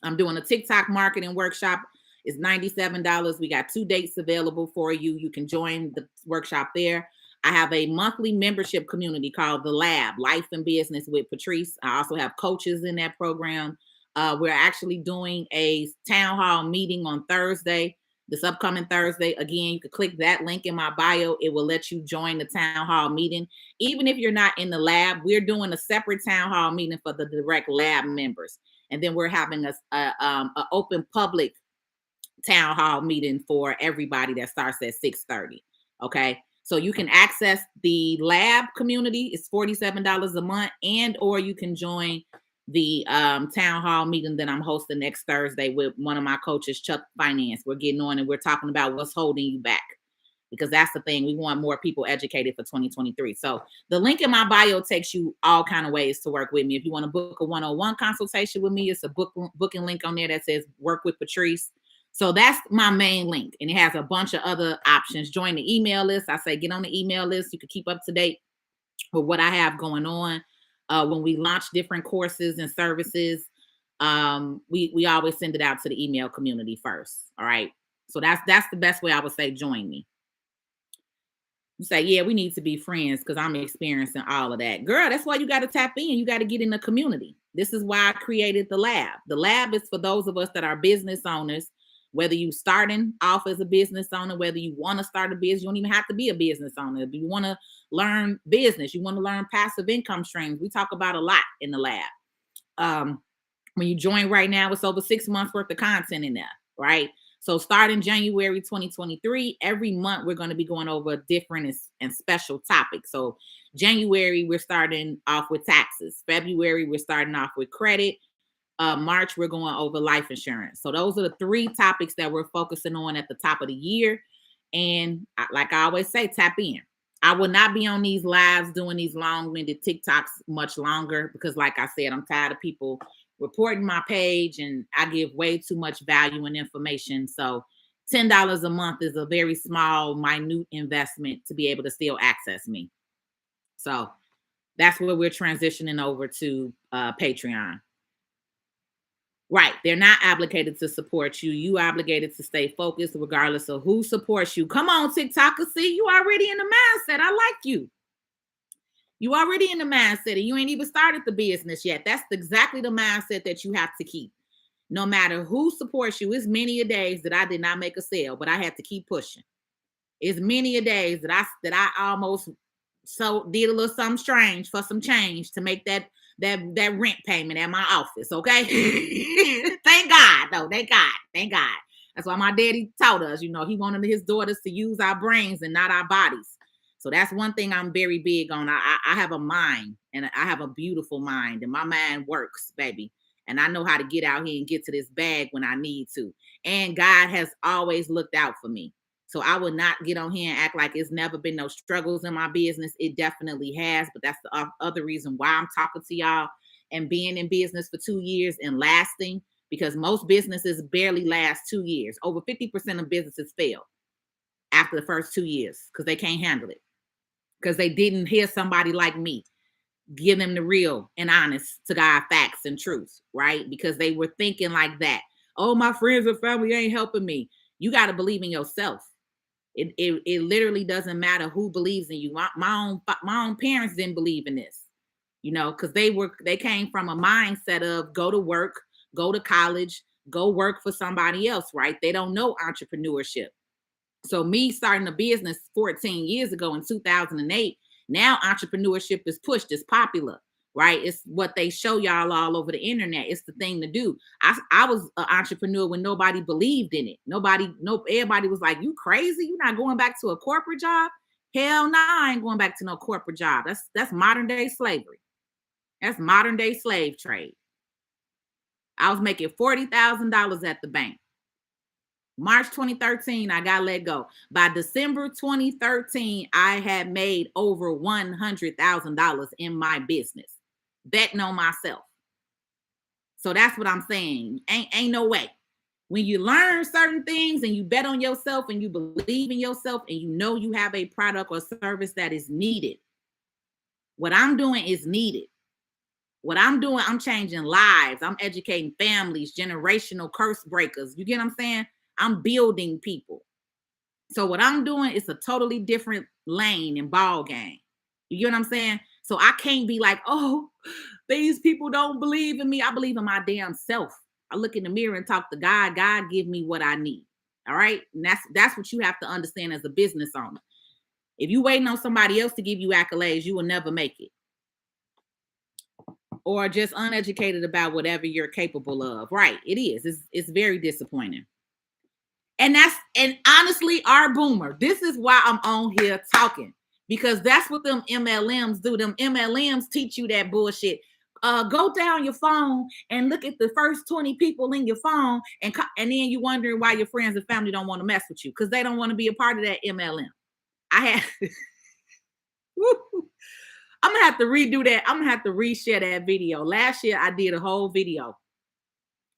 I'm doing a TikTok marketing workshop. It's $97. We got 2 dates available for you. You can join the workshop there. I have a monthly membership community called The Lab, Life and Business with Patrice. I also have coaches in that program. We're actually doing a town hall meeting on Thursday, this upcoming Thursday. Again, you can click that link in my bio. It will let you join the town hall meeting. Even if you're not in the lab, we're doing a separate town hall meeting for the direct lab members. And then we're having a open public town hall meeting for everybody that starts at 6:30. Okay. So you can access the lab community. It's $47 a month, and or you can join the town hall meeting that I'm hosting next Thursday with one of my coaches, Chuck Finance. We're getting on and we're talking about what's holding you back, because that's the thing. We want more people educated for 2023. So the link in my bio takes you all kind of ways to work with me. If you want to book a one-on-one consultation with me, it's a booking link on there that says work with Patrice. So that's my main link, and it has a bunch of other options. Join the email list. I say get on the email list. You can keep up to date with what I have going on. When we launch different courses and services, we always send it out to the email community first. All right. So that's the best way I would say join me. You say, yeah, we need to be friends because I'm experiencing all of that. Girl, that's why you got to tap in. You got to get in the community. This is why I created the lab. The lab is for those of us that are business owners. Whether you starting off as a business owner, whether you want to start a business, you don't even have to be a business owner. If you want to learn business, you want to learn passive income streams, we talk about a lot in the lab. When you join right now, it's over 6 months worth of content in there, right? So starting January 2023, every month we're going to be going over different and special topics. So January, we're starting off with taxes. February, we're starting off with credit. March, we're going over life insurance. So those are the 3 topics that we're focusing on at the top of the year. And like I always say, tap in. I will not be on these lives doing these long-winded TikToks much longer because, like I said, I'm tired of people reporting my page, and I give way too much value and information. So $10 a month is a very small, minute investment to be able to still access me. So that's where we're transitioning over to Patreon. Right. They're not obligated to support you. You obligated to stay focused regardless of who supports you. Come on, TikTokers. See, you already in the mindset. I like you. You already in the mindset, and you ain't even started the business yet. That's exactly the mindset that you have to keep. No matter who supports you, it's many a days that I did not make a sale, but I had to keep pushing. It's many a days that I almost did a little something strange for some change to make that rent payment at my office. Okay. Thank God, though. Thank God. That's why my daddy taught us, he wanted his daughters to use our brains and not our bodies. So that's one thing I'm very big on. I have a mind, and I have a beautiful mind, and my mind works, baby. And I know how to get out here and get to this bag when I need to. And God has always looked out for me. So I would not get on here and act like it's never been no struggles in my business. It definitely has, but that's the other reason why I'm talking to y'all and being in business for 2 years and lasting, because most businesses barely last 2 years. Over 50% of businesses fail after the first 2 years because they can't handle it, because they didn't hear somebody like me give them the real and honest to God facts and truth, right? Because they were thinking like that. Oh, my friends and family ain't helping me. You got to believe in yourself. It literally doesn't matter who believes in you. My own parents didn't believe in this, because they came from a mindset of go to work, go to college, go work for somebody else, right? They don't know entrepreneurship. So me starting a business 14 years ago in 2008, now entrepreneurship is pushed, it's popular, right? It's what they show y'all all over the internet. It's the thing to do. I was an entrepreneur when nobody believed in it. Everybody was like, you crazy? You're not going back to a corporate job? Hell no, I ain't going back to no corporate job. That's modern day slavery. That's modern day slave trade. I was making $40,000 at the bank. March 2013, I got let go. By December 2013, I had made over $100,000 in my business, betting on myself. So that's what I'm saying. Ain't no way. When you learn certain things and you bet on yourself and you believe in yourself and you have a product or service that is needed, what I'm doing is needed. What I'm doing, I'm changing lives. I'm educating families, generational curse breakers. You get what I'm saying? I'm building people. So what I'm doing is a totally different lane and ball game. You get what I'm saying? So I can't be like, oh, these people don't believe in me. I believe in my damn self. I look in the mirror and talk to God. God give me what I need. All right. And that's what you have to understand as a business owner. If you waiting on somebody else to give you accolades, you will never make it. Or just uneducated about whatever you're capable of. Right. It is. It's very disappointing. And honestly, our boomer, this is why I'm on here talking, because that's what them MLMs do. Them MLMs teach you that bullshit. Go down your phone and look at the first 20 people in your phone, and then you wondering why your friends and family don't want to mess with you, because they don't want to be a part of that MLM. I'm gonna have to redo that. I'm gonna have to reshare that video. Last year I did a whole video.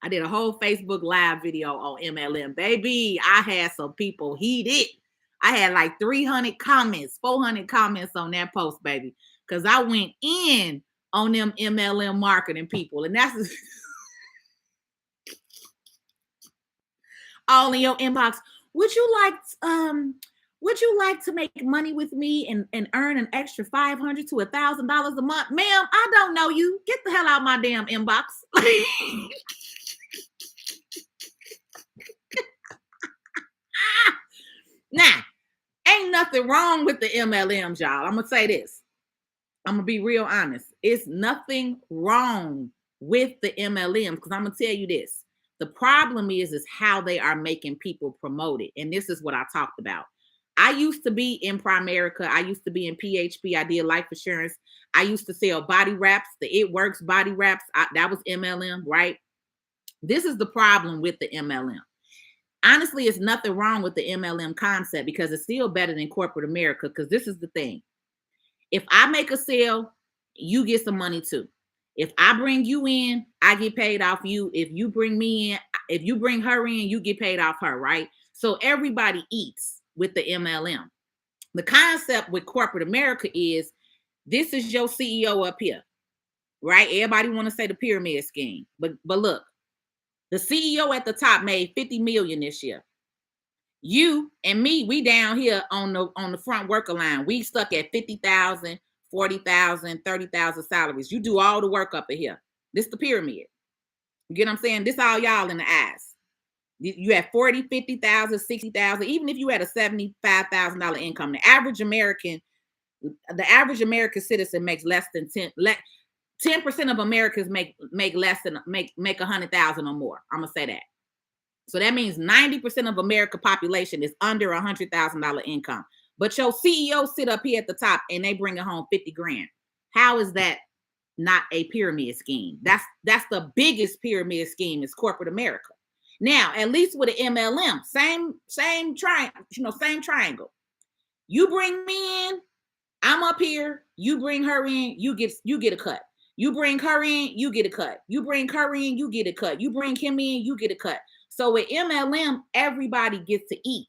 I did a whole Facebook Live video on MLM. Baby, I had some people heated. I had like 300 comments, 400 comments on that post, baby, because I went in on them MLM marketing people. And that's all in your inbox. Would you like to make money with me and earn an extra $500 to $1,000 a month? Ma'am, I don't know you. Get the hell out of my damn inbox. Now, ain't nothing wrong with the MLMs, y'all. I'm going to say this. I'm going to be real honest. It's nothing wrong with the MLMs, because I'm going to tell you this. The problem is how they are making people promote it. And this is what I talked about. I used to be in Primerica. I used to be in PHP. I did life insurance. I used to sell body wraps, the It Works body wraps. That was MLM, right? This is the problem with the MLM. Honestly, it's nothing wrong with the MLM concept, because it's still better than corporate America. Because this is the thing. If I make a sale, you get some money too. If I bring you in, I get paid off you. If you bring me in, if you bring her in, you get paid off her, right? So everybody eats with the MLM. The concept with corporate America is, this is your CEO up here, right? Everybody want to say the pyramid scheme, but look, the CEO at the top made 50 million this year. You and me, we down here on the front worker line. We stuck at 50,000, 40,000, 30,000 salaries. You do all the work up in here. This the pyramid. You get what I'm saying? This all y'all in the ass. You have 40, 50,000, 60,000. Even if you had a $75,000 income, the average American citizen makes less than 10% of Americans make less than make 100,000 or more. I'm gonna say that. So that means 90% of American population is under $100,000 income. But your CEO sit up here at the top and they bring it home 50 grand. How is that not a pyramid scheme? That's the biggest pyramid scheme is corporate America. Now, at least with an MLM, same triangle. You bring me in, I'm up here. You bring her in, you get a cut. You bring her in, you get a cut. You bring her in, you get a cut. You bring him in, you get a cut. So with MLM, everybody gets to eat.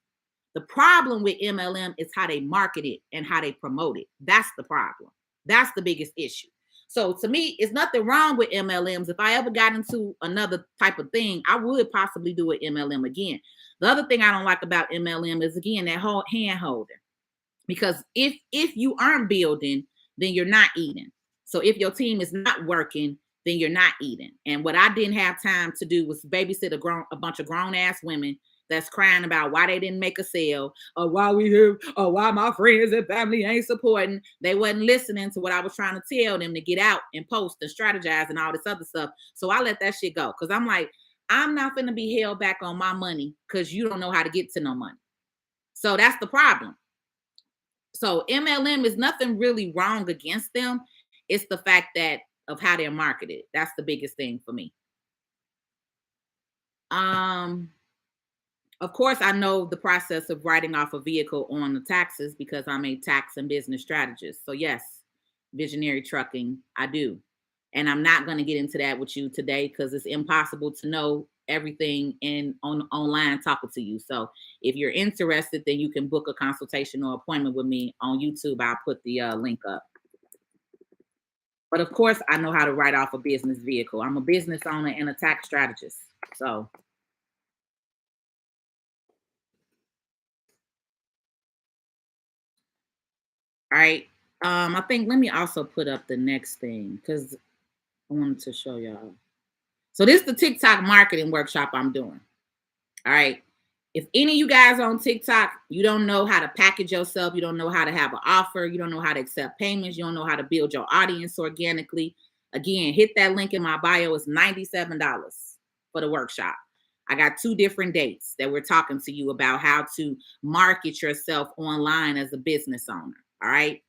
The problem with MLM is how they market it and how they promote it. That's the problem. That's the biggest issue. So to me, it's nothing wrong with MLMs. If I ever got into another type of thing, I would possibly do an MLM again. The other thing I don't like about MLM is, again, that whole hand holding. Because if you aren't building, then you're not eating. So if your team is not working, then you're not eating. And what I didn't have time to do was babysit a bunch of grown ass women that's crying about why they didn't make a sale, or why we here, or why my friends and family ain't supporting. They wasn't listening to what I was trying to tell them to get out and post and strategize and all this other stuff. So I let that shit go, because I'm like, I'm not going to be held back on my money because you don't know how to get to no money. So that's the problem. So MLM is nothing really wrong against them. It's the fact that of how they're marketed. That's the biggest thing for me. Of course, I know the process of writing off a vehicle on the taxes because I'm a tax and business strategist. So yes, visionary trucking, I do. And I'm not going to get into that with you today because it's impossible to know everything online talking to you. So if you're interested, then you can book a consultation or appointment with me on YouTube. I'll put the link up. But of course, I know how to write off a business vehicle. I'm a business owner and a tax strategist. So all right. I think, let me also put up the next thing because I wanted to show y'all. So this is the TikTok marketing workshop I'm doing. All right. If any of you guys on TikTok, you don't know how to package yourself, you don't know how to have an offer, you don't know how to accept payments, you don't know how to build your audience organically, again, hit that link in my bio. It's $97 for the workshop. I got 2 different dates that we're talking to you about how to market yourself online as a business owner. All right.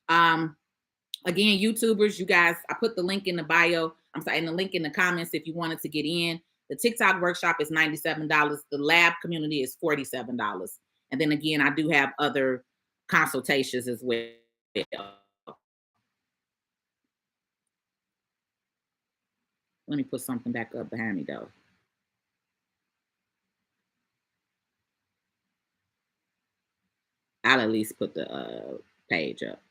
Again, YouTubers, you guys, I put the link in the bio. I'm sorry, in the link in the comments if you wanted to get in. The TikTok workshop is $97. The lab community is $47. And then again, I do have other consultations as well. Let me put something back up behind me though. I'll at least put the page up.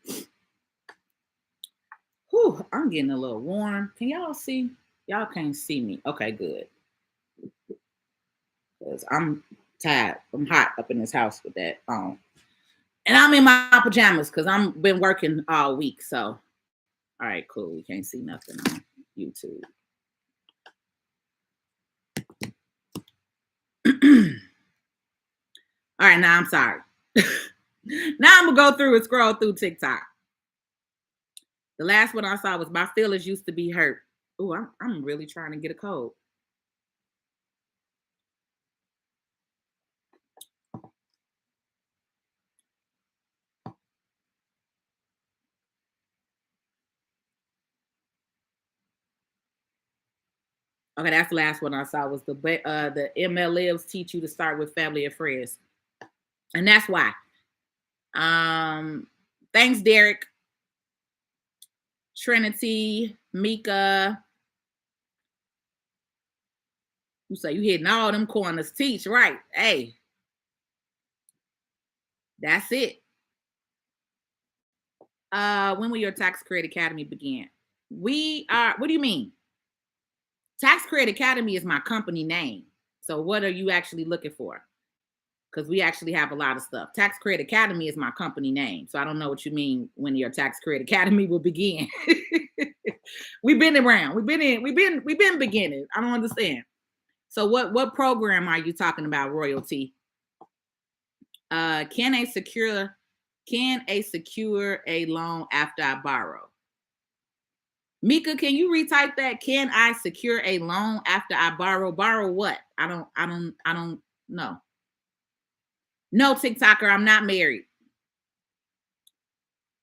Whew, I'm getting a little warm. Can y'all see? Y'all can't see me. Okay, good. Because I'm tired. I'm hot up in this house with that on. And I'm in my pajamas because I'm been working all week. So, all right, cool. We can't see nothing on YouTube. All right, now I'm sorry. Now I'm gonna go through and scroll through TikTok. The last one I saw was my feelings used to be hurt. Oh, I'm really trying to get a cold. Okay, that's the last one I saw was the MLMs teach you to start with family and friends, and that's why. Thanks, Derek, Trinity, Mika. You say you hitting all them corners. Teach right? Hey, that's it. When will your Tax Credit Academy begin? We are. What do you mean? Tax Credit Academy is my company name. So what are you actually looking for? Because we actually have a lot of stuff. Tax Credit Academy is my company name. So I don't know what you mean when your Tax Credit Academy will begin. We've been around. We've been beginning. I don't understand. So what program are you talking about, Royalty? Can I secure a loan after I borrow? Mika, can you retype that? Can I secure a loan after I borrow? Borrow what? I don't know. No, TikToker, I'm not married.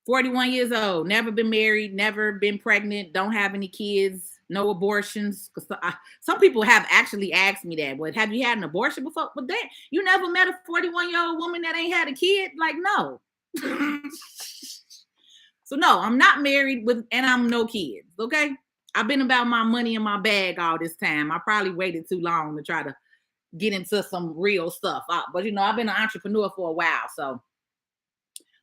41 years old, never been married, never been pregnant, don't have any kids, no abortions. Some people have actually asked me that. But have you had an abortion before? But then you never met a 41-year-old woman that ain't had a kid? Like, no. So no, I'm not married and I'm no kids. Okay. I've been about my money in my bag all this time. I probably waited too long to try to get into some real stuff. But I've been an entrepreneur for a while. So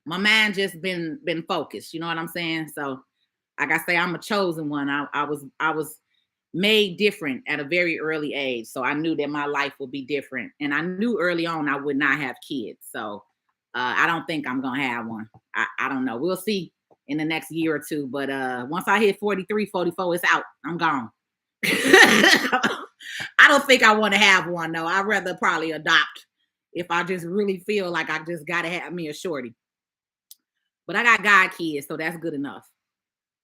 my mind just been focused. You know what I'm saying? So like I say, I'm a chosen one. I was made different at a very early age. So I knew that my life would be different. And I knew early on I would not have kids. So I don't think I'm going to have one. I don't know. We'll see in the next year or two. But once I hit 43, 44, it's out. I'm gone. I don't think I want to have one, though. I'd rather probably adopt if I just really feel like I just got to have me a shorty. But I got God kids, so that's good enough.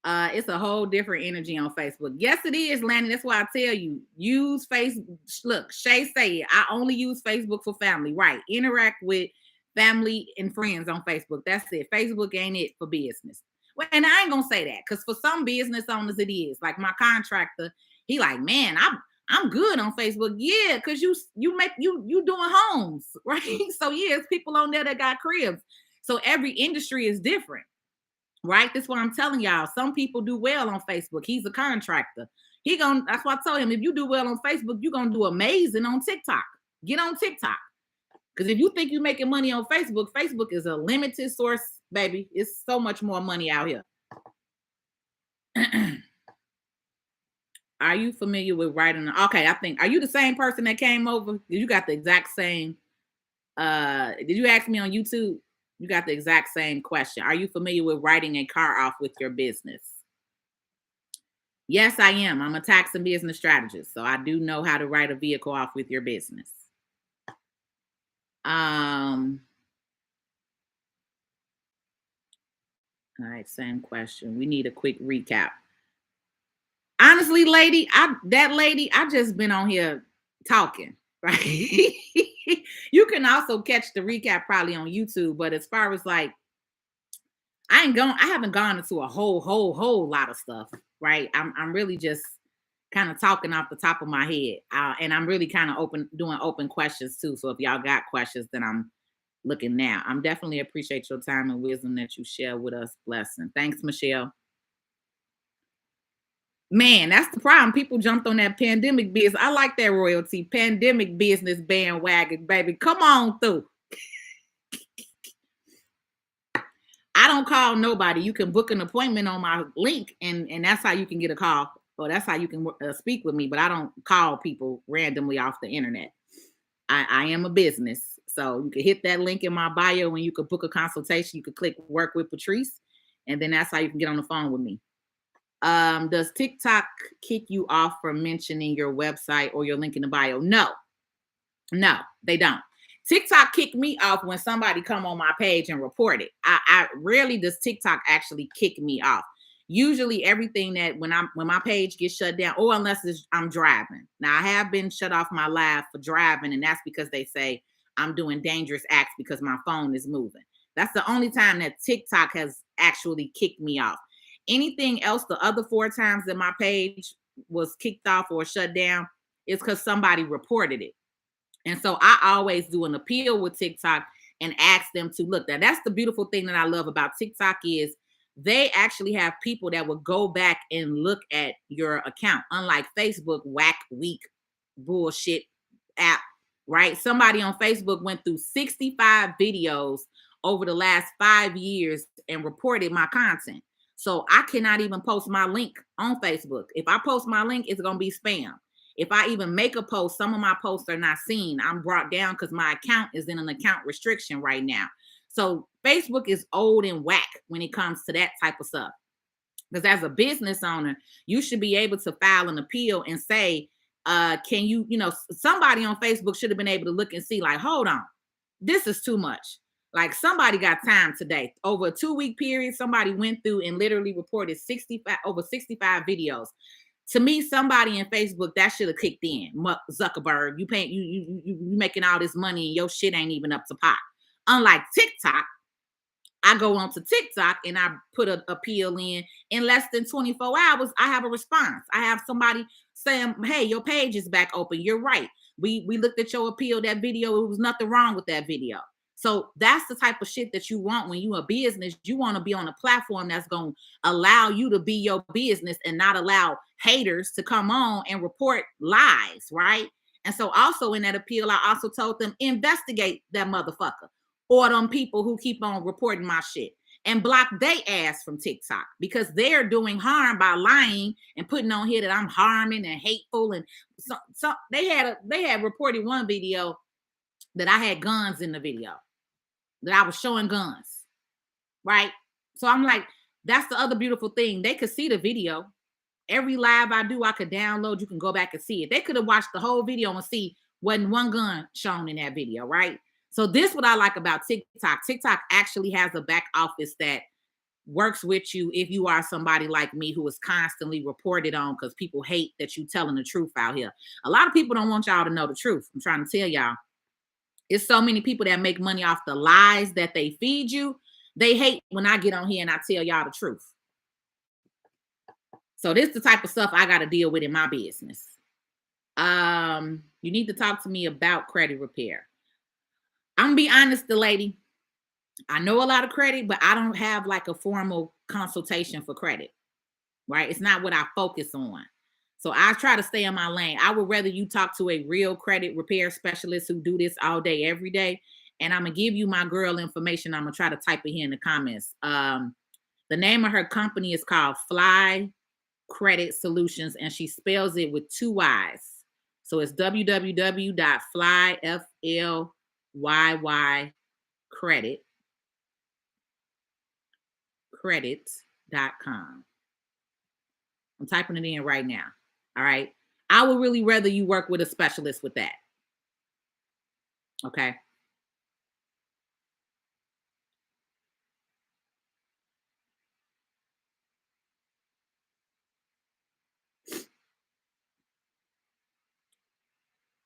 It's a whole different energy on Facebook. Yes, it is, Lanny. That's why I tell you, use Facebook. Look, Shay say it. I only use Facebook for family. Right. Interact with family and friends on Facebook. That's it. Facebook ain't it for business. Well, and I ain't gonna say that because for some business owners it is. Like my contractor, he like, man, I'm good on Facebook. Yeah, because you doing homes, right? So yeah, it's people on there that got cribs. So every industry is different. Right? That's what I'm telling y'all. Some people do well on Facebook. He's a contractor. That's why I told him if you do well on Facebook, you're gonna do amazing on TikTok. Get on TikTok. Because if you think you're making money on Facebook, Facebook is a limited source, baby. It's so much more money out here. Are you familiar with writing? Okay, are you the same person that came over? You got the exact same. Did you ask me on YouTube? You got the exact same question. Are you familiar with writing a car off with your business? Yes, I am. I'm a tax and business strategist. So I do know how to write a vehicle off with your business. All right, same question. We need a quick recap. Honestly, I just been on here talking, right? You can also catch the recap probably on YouTube, but as far as like I haven't gone into a whole lot of stuff, right? I'm really just kind of talking off the top of my head. And I'm really kind of doing open questions too. So if y'all got questions, then I'm looking now. I'm definitely appreciate your time and wisdom that you share with us. Blessing. Thanks, Michelle. Man, that's the problem. People jumped on that pandemic business. I like that royalty. Pandemic business bandwagon, baby. Come on through. I don't call nobody. You can book an appointment on my link, and that's how you can get a call. Or that's how you can speak with me. But I don't call people randomly off the internet. I am a business. So you can hit that link in my bio and you can book a consultation. You can click work with Patrice. And then that's how you can get on the phone with me. Does TikTok kick you off for mentioning your website or your link in the bio? No, they don't. TikTok kick me off when somebody come on my page and report it. I rarely does TikTok actually kick me off. Usually everything that when my page gets shut down, or unless I'm driving. Now I have been shut off my live for driving, and that's because they say I'm doing dangerous acts because my phone is moving. That's the only time that TikTok has actually kicked me off. Anything else, the other 4 times that my page was kicked off or shut down, is because somebody reported it. And so I always do an appeal with TikTok and ask them to look. Now, that's the beautiful thing that I love about TikTok is they actually have people that will go back and look at your account. Unlike Facebook, whack, weak, bullshit app, right? Somebody on Facebook went through 65 videos over the last 5 years and reported my content. So I cannot even post my link on Facebook. If I post my link, it's going to be spam. If I even make a post, some of my posts are not seen. I'm brought down because my account is in an account restriction right now. So Facebook is old and whack when it comes to that type of stuff. Because as a business owner, you should be able to file an appeal and say, can you, somebody on Facebook should have been able to look and see like, hold on, this is too much. Like somebody got time today. Over a 2-week period, somebody went through and literally reported over 65 videos. To me, somebody in Facebook that should have kicked in. Zuckerberg, you making all this money and your shit ain't even up to pot. Unlike TikTok, I go onto TikTok and I put an appeal in less than 24 hours. I have a response. I have somebody saying, "Hey, your page is back open. You're right. We looked at your appeal, that video. It was nothing wrong with that video." So that's the type of shit that you want when you a business. You want to be on a platform that's going to allow you to be your business and not allow haters to come on and report lies, right? And so also in that appeal, I also told them investigate that motherfucker or them people who keep on reporting my shit. and block they ass from TikTok because they're doing harm by lying and putting on here that I'm harming and hateful. And so they had reported one video that I had guns in the video, that I was showing guns, right? So I'm like, that's the other beautiful thing. They could see the video. Every live I do, I could download. You can go back and see it. They could have watched the whole video and see wasn't one gun shown in that video, right? So this what I like about TikTok. TikTok actually has a back office that works with you if you are somebody like me who is constantly reported on because people hate that you telling the truth out here. A lot of people don't want y'all to know the truth. I'm trying to tell y'all. It's so many people that make money off the lies that they feed you. They hate when I get on here and I tell y'all the truth. So this is the type of stuff I got to deal with in my business. You need to talk to me about credit repair. I'm gonna be honest, the lady. I know a lot of credit, but I don't have like a formal consultation for credit, right? It's not what I focus on. So I try to stay in my lane. I would rather you talk to a real credit repair specialist who do this all day, every day. And I'm gonna give you my girl information. I'm gonna try to type it here in the comments. The name of her company is called Fly Credit Solutions, and she spells it with 2 Y's. So it's www.flycredit.com. I'm typing it in right now. All right. I would really rather you work with a specialist with that. Okay.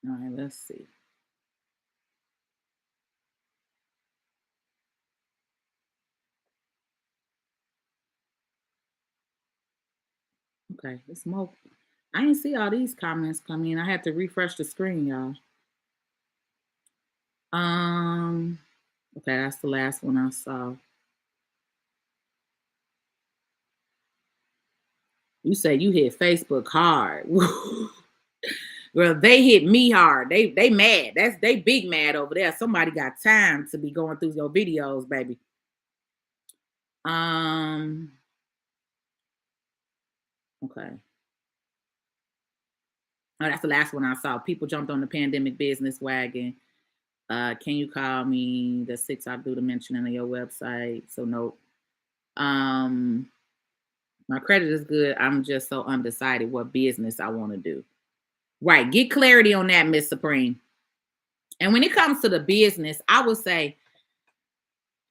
All right, let's see. Okay, it's more. I didn't see all these comments come in. I had to refresh the screen, y'all. Okay, that's the last one I saw. You say you hit Facebook hard. Well, they hit me hard. They mad. They big mad over there. Somebody got time to be going through your videos, baby. Okay. Oh, that's the last one I saw. People jumped on the pandemic business wagon. Can you call me? The 6 I do the mentioning on your website. So nope. My credit is good. I'm just so undecided what business I want to do. Right. Get clarity on that, Miss Supreme. And when it comes to the business, I would say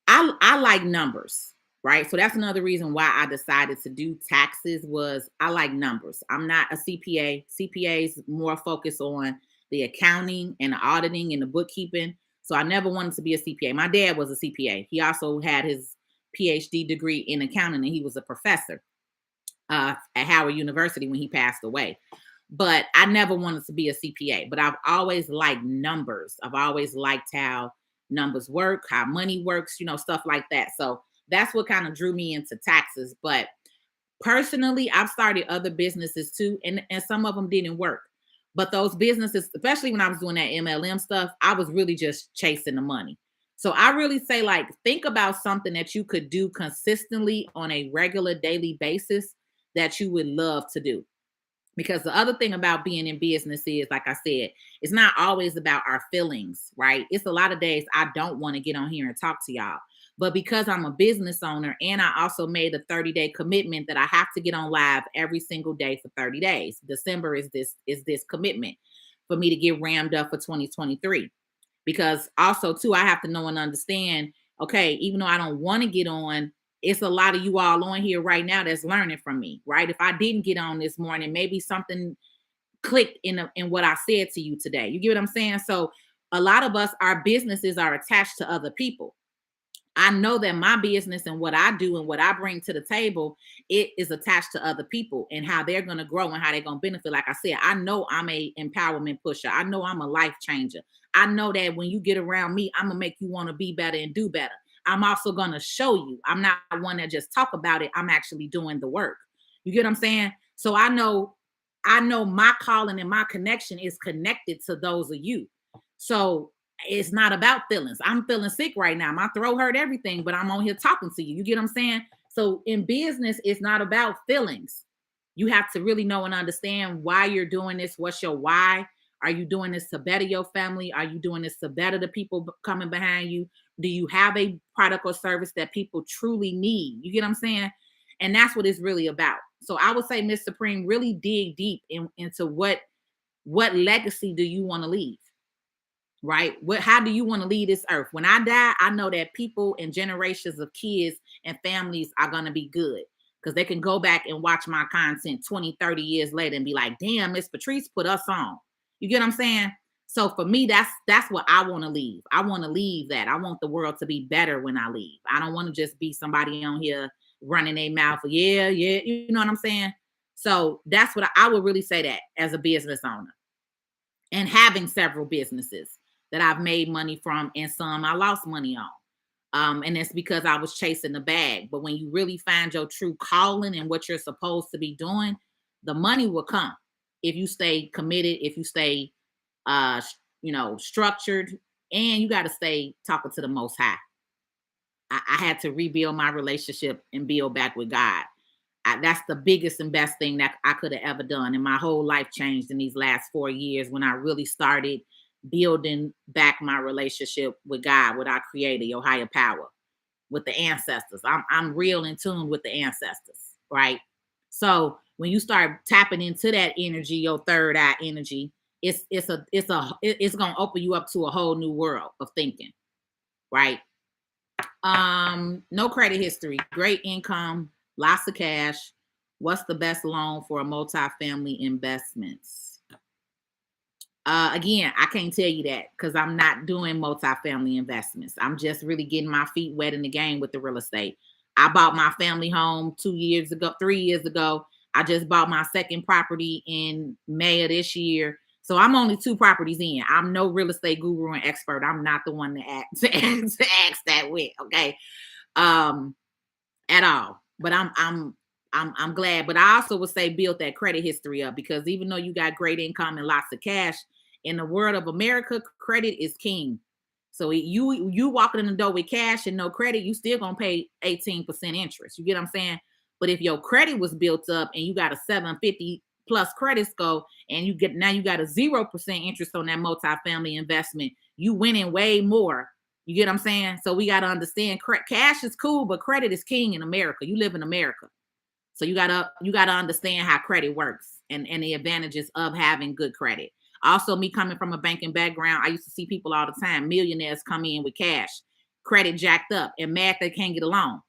I like numbers, right? So that's another reason why I decided to do taxes was I like numbers. I'm not a CPA. CPAs more focused on the accounting and the auditing and the bookkeeping. So I never wanted to be a CPA. My dad was a CPA. He also had his PhD degree in accounting, and he was a professor at Howard University when he passed away. But I never wanted to be a CPA. But I've always liked numbers. I've always liked how numbers work, how money works, stuff like that. So that's what kind of drew me into taxes. But personally, I've started other businesses too, and some of them didn't work. But those businesses, especially when I was doing that MLM stuff, I was really just chasing the money. So I really say, like, think about something that you could do consistently on a regular daily basis that you would love to do. Because the other thing about being in business is, like I said, it's not always about our feelings, right? It's a lot of days I don't want to get on here and talk to y'all. But because I'm a business owner and I also made a 30-day commitment that I have to get on live every single day for 30 days. December is this commitment for me to get rammed up for 2023. Because also, too, I have to know and understand, okay, even though I don't want to get on, it's a lot of you all on here right now that's learning from me, right? If I didn't get on this morning, maybe something clicked in what I said to you today. You get what I'm saying? So a lot of us, our businesses are attached to other people. I know that my business and what I do and what I bring to the table, it is attached to other people and how they're going to grow and how they're going to benefit. Like I said, I know I'm a empowerment pusher. I know I'm a life changer. I know that when you get around me, I'm going to make you want to be better and do better. I'm also going to show you. I'm not one that just talk about it. I'm actually doing the work. You get what I'm saying? So I know my calling and my connection is connected to those of you. So it's not about feelings. I'm feeling sick right now. My throat hurt, everything, but I'm on here talking to you. You get what I'm saying? So in business, it's not about feelings. You have to really know and understand why you're doing this. What's your why? Are you doing this to better your family? Are you doing this to better the people coming behind you? Do you have a product or service that people truly need? You get what I'm saying? And that's what it's really about. So I would say, Miss Supreme, really dig deep into what legacy do you want to leave? Right? How do you want to leave this earth? When I die, I know that people and generations of kids and families are going to be good because they can go back and watch my content 20, 30 years later and be like, damn, Miss Patrice put us on. You get what I'm saying? So for me, that's what I want to leave. I want to leave that. I want the world to be better when I leave. I don't want to just be somebody on here running their mouth. Yeah. You know what I'm saying? So that's what I would really say that as a business owner and having several businesses that I've made money from and some I lost money on. And it's because I was chasing the bag. But when you really find your true calling and what you're supposed to be doing, the money will come if you stay committed, if you stay structured, and you got to stay talking to the Most High. I had to rebuild my relationship and build back with God. That's the biggest and best thing that I could have ever done. And my whole life changed in these last 4 years when I really started building back my relationship with God, with our creator, your higher power, with the ancestors. I'm real in tune with the ancestors, right? So when you start tapping into that energy, your third eye energy, it's gonna open you up to a whole new world of thinking, right? No credit history, great income, lots of cash. What's the best loan for a multifamily investments? Again, I can't tell you that because I'm not doing multifamily investments. I'm just really getting my feet wet in the game with the real estate. I bought my family home 3 years ago. I just bought my second property in May of this year. So I'm only 2 properties in. I'm no real estate guru and expert. I'm not the one to ask that with, okay? At all. But I'm glad. But I also would say build that credit history up because even though you got great income and lots of cash, in the world of America, credit is king. So you walking in the door with cash and no credit, you still gonna pay 18% interest. You get what I'm saying? But if your credit was built up and you got a 750 plus credit score and you got a 0% interest on that multifamily investment, you winning way more. You get what I'm saying? So we got to understand cash is cool, but credit is king in America. You live in America. So you gotta understand how credit works and the advantages of having good credit. Also, me coming from a banking background, I used to see people all the time, millionaires come in with cash, credit jacked up, and mad they can't get a loan.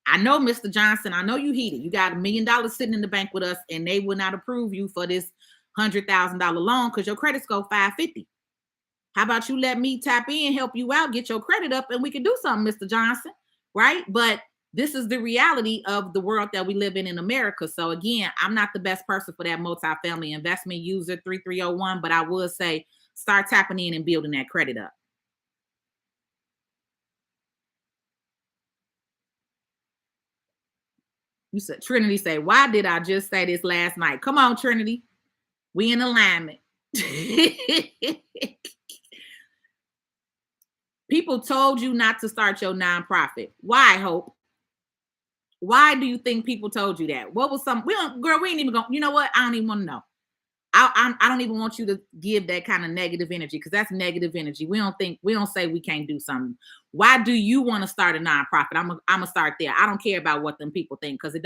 I know, Mr. Johnson, I know you heated. You got $1 million sitting in the bank with us, and they will not approve you for this $100,000 loan because your credit score 550. How about you let me tap in, help you out, get your credit up, and we can do something, Mr. Johnson, right? But this is the reality of the world that we live in America. So again, I'm not the best person for that multifamily investment user 3301, but I would say start tapping in and building that credit up. You said Trinity say, why did I just say this last night? Come on, Trinity. We in alignment. People told you not to start your nonprofit. Why, Hope? Why do you think people told you that? What was we ain't even going, you know what? I don't even want to know. I don't even want you to give that kind of negative energy because that's negative energy. We don't say we can't do something. Why do you want to start a nonprofit? I'm gonna start there. I don't care about what them people think because it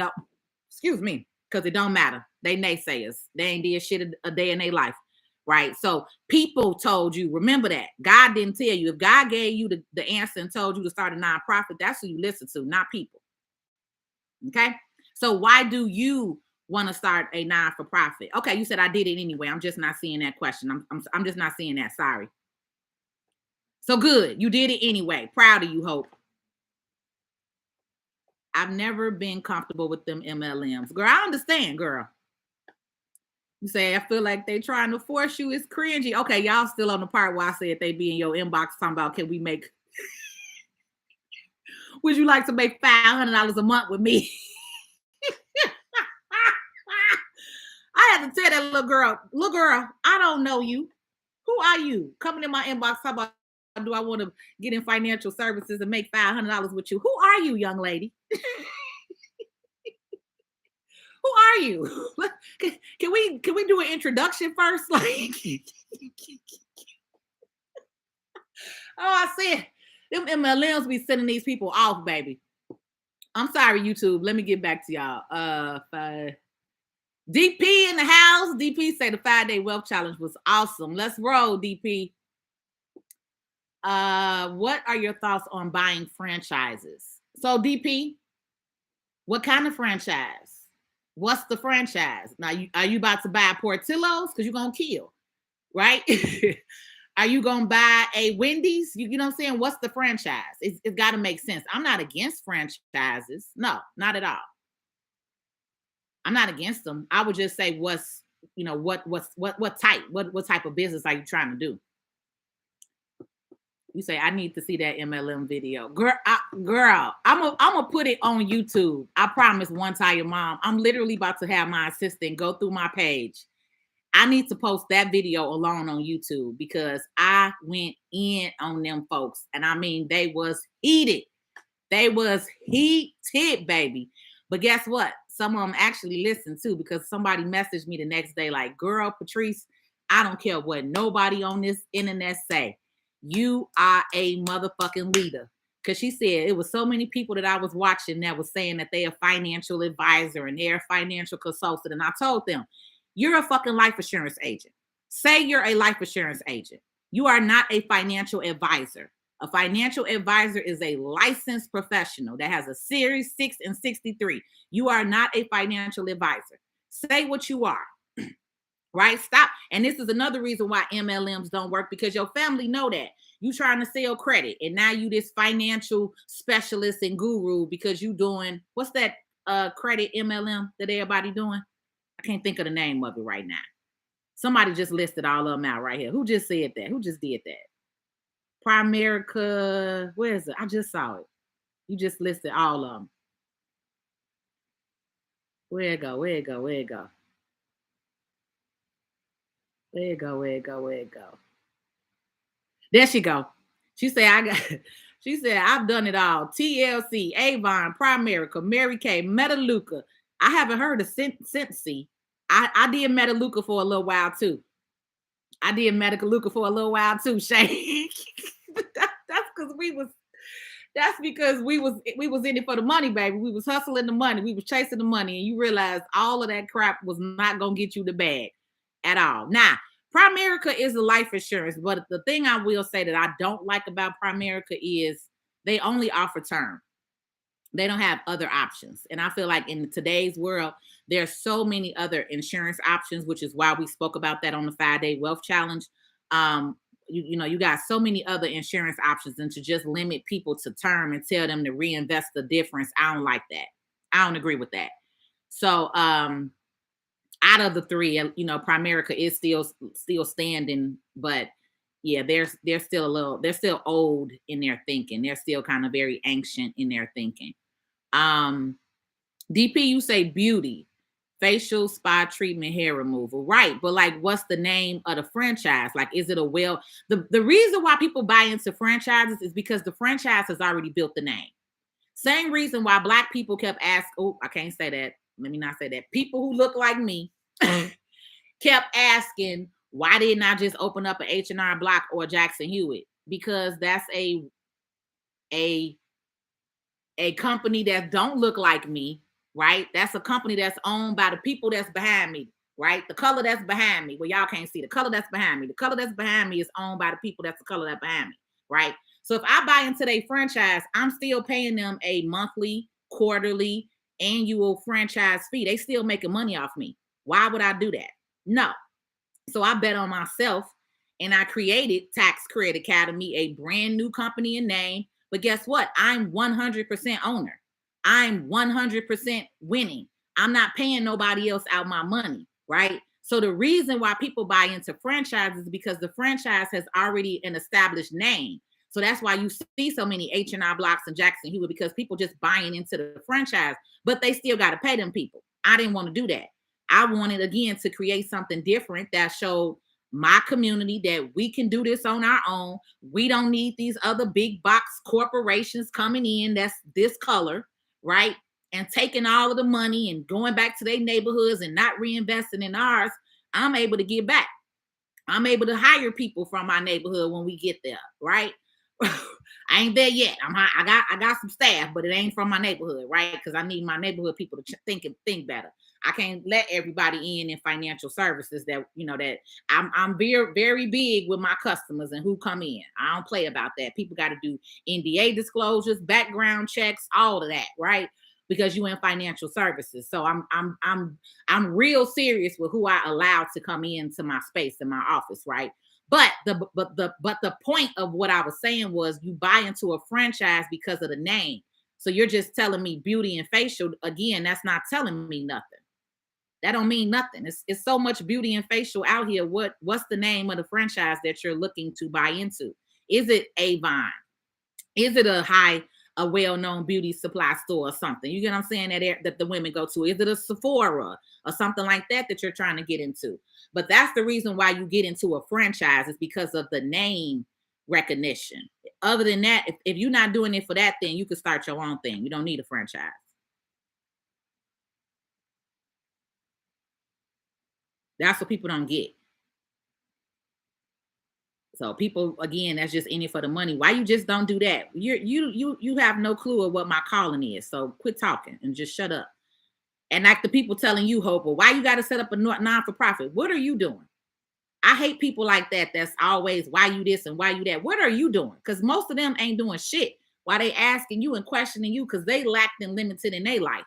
don't matter. They naysayers. They ain't did shit a day in their life. Right. So people told you, remember that. God didn't tell you. If God gave you the answer and told you to start a nonprofit, that's who you listen to, not people. Okay. So why do you want to start a non-for-profit? Okay, you said I did it anyway. I'm just not seeing that question. I'm just not seeing that. Sorry. So good. You did it anyway. Proud of you, Hope. I've never been comfortable with them MLMs. Girl, I understand, girl. You say, I feel like they trying to force you. It's cringy. Okay, y'all still on the part where I said they be in your inbox talking about, can we make, would you like to make $500 a month with me? I had to tell that little girl, I don't know you. Who are you? Coming in my inbox, talking about, do I want to get in financial services and make $500 with you? Who are you, young lady? Who are you? Can we do an introduction first? Like, oh, I said, them MLMs be sending these people off, baby. I'm sorry, YouTube. Let me get back to y'all. DP in the house. DP say the 5-day wealth challenge was awesome. Let's roll, DP. What are your thoughts on buying franchises? So, DP, what kind of franchise? What's the franchise? Now, are you about to buy Portillo's? Because you're going to kill, right? Are you going to buy a Wendy's? You know what I'm saying? What's the franchise? It's got to make sense. I'm not against franchises. No, not at all. I'm not against them. I would just say what type of business are you trying to do? You say, I need to see that MLM video. Girl, I'm gonna put it on YouTube. I promise, one time your mom. I'm literally about to have my assistant go through my page. I need to post that video alone on YouTube because I went in on them folks. And I mean, they was heated. They was heated, baby. But guess what? Some of them actually listened too, because somebody messaged me the next day like, girl, Patrice, I don't care what nobody on this internet say. You are a motherfucking leader. Because she said it was so many people that I was watching that was saying that they're a financial advisor and they're a financial consultant. And I told them, you're a fucking life insurance agent. Say you're a life insurance agent. You are not a financial advisor. A financial advisor is a licensed professional that has a Series 6 and 63. You are not a financial advisor. Say what you are. Right? Stop. And this is another reason why MLMs don't work, because your family know that. You trying to sell credit and now you this financial specialist and guru because you doing, what's that credit MLM that everybody doing? I can't think of the name of it right now. Somebody just listed all of them out right here. Who just said that? Who just did that? Primerica. Where is it? I just saw it. You just listed all of them. Where it go? Where it go? Where it go? Where it go? Where it go? Where it go? There she go. She said, she said, I've done it all. TLC, Avon, Primerica, Mary Kay, Metaluca. I haven't heard of Cincy. I did Metaluca for a little while too. I did Metaluca for a little while too, Shay. That's because we was in it for the money, baby. We was hustling the money. We was chasing the money. And you realize all of that crap was not going to get you the bag at all. Now, Primerica is a life insurance, but the thing I will say that I don't like about Primerica is they only offer term. They don't have other options. And I feel like in today's world, there's so many other insurance options, which is why we spoke about that on the 5-day wealth challenge. You got so many other insurance options, and to just limit people to term and tell them to reinvest the difference, I don't like that. I don't agree with that. So out of the three, Primerica is still standing, but yeah, they're still old in their thinking. They're still kind of very ancient in their thinking. DP, you say beauty, facial, spa treatment, hair removal, right? But like, what's the name of the franchise? Like, is it the reason why people buy into franchises is because the franchise has already built the name. Same reason why Black people kept asking, oh, I can't say that. Let me not say that. People who look like me kept asking, why didn't I just open up an H&R Block or Jackson Hewitt? Because that's a company that don't look like me, right? That's a company that's owned by the people that's behind me, right? The color that's behind me, well, y'all can't see the color that's behind me. The color that's behind me is owned by the people that's the color that's behind me, right? So if I buy into their franchise, I'm still paying them a monthly, quarterly, annual franchise fee. They still making money off me. Why would I do that? No. So I bet on myself, and I created Tax Credit Academy, a brand new company and name. But guess what? I'm 100% owner. I'm 100% winning. I'm not paying nobody else out my money, right? So the reason why people buy into franchises is because the franchise has already an established name. So that's why you see so many H&R Blocks and Jackson Hewitt, because people just buying into the franchise, but they still got to pay them people. I didn't want to do that. I wanted, again, to create something different that showed my community that we can do this on our own. We don't need these other big box corporations coming in that's this color, right? And taking all of the money and going back to their neighborhoods and not reinvesting in ours. I'm able to give back. I'm able to hire people from my neighborhood when we get there, right? I ain't there yet. I got some staff, but it ain't from my neighborhood, right? Because I need my neighborhood people to think better. I can't let everybody in financial services that that I'm very very big with my customers and who come in. I don't play about that. People got to do NDA disclosures, background checks, all of that, right? Because you in financial services. So I'm real serious with who I allow to come into my space in my office, right? But the point of what I was saying was you buy into a franchise because of the name. So you're just telling me beauty and facial. Again, that's not telling me nothing. That don't mean nothing. It's so much beauty and facial out here. What's the name of the franchise that you're looking to buy into? Is it Avon? Is it a well-known beauty supply store or something? You get what I'm saying? That the women go to. Is it a Sephora or something like that you're trying to get into? But that's the reason why you get into a franchise is because of the name recognition. Other than that, if you're not doing it for that thing, you can start your own thing. You don't need a franchise. That's what people don't get. So people, again, that's just in it for the money. Why you just don't do that? You have no clue of what my calling is. So quit talking and just shut up. And like the people telling you, Hope, well, why you got to set up a non-for-profit? What are you doing? I hate people like that. That's always why you this and why you that. What are you doing? Because most of them ain't doing shit. Why they asking you and questioning you? Because they lacked and limited in their life.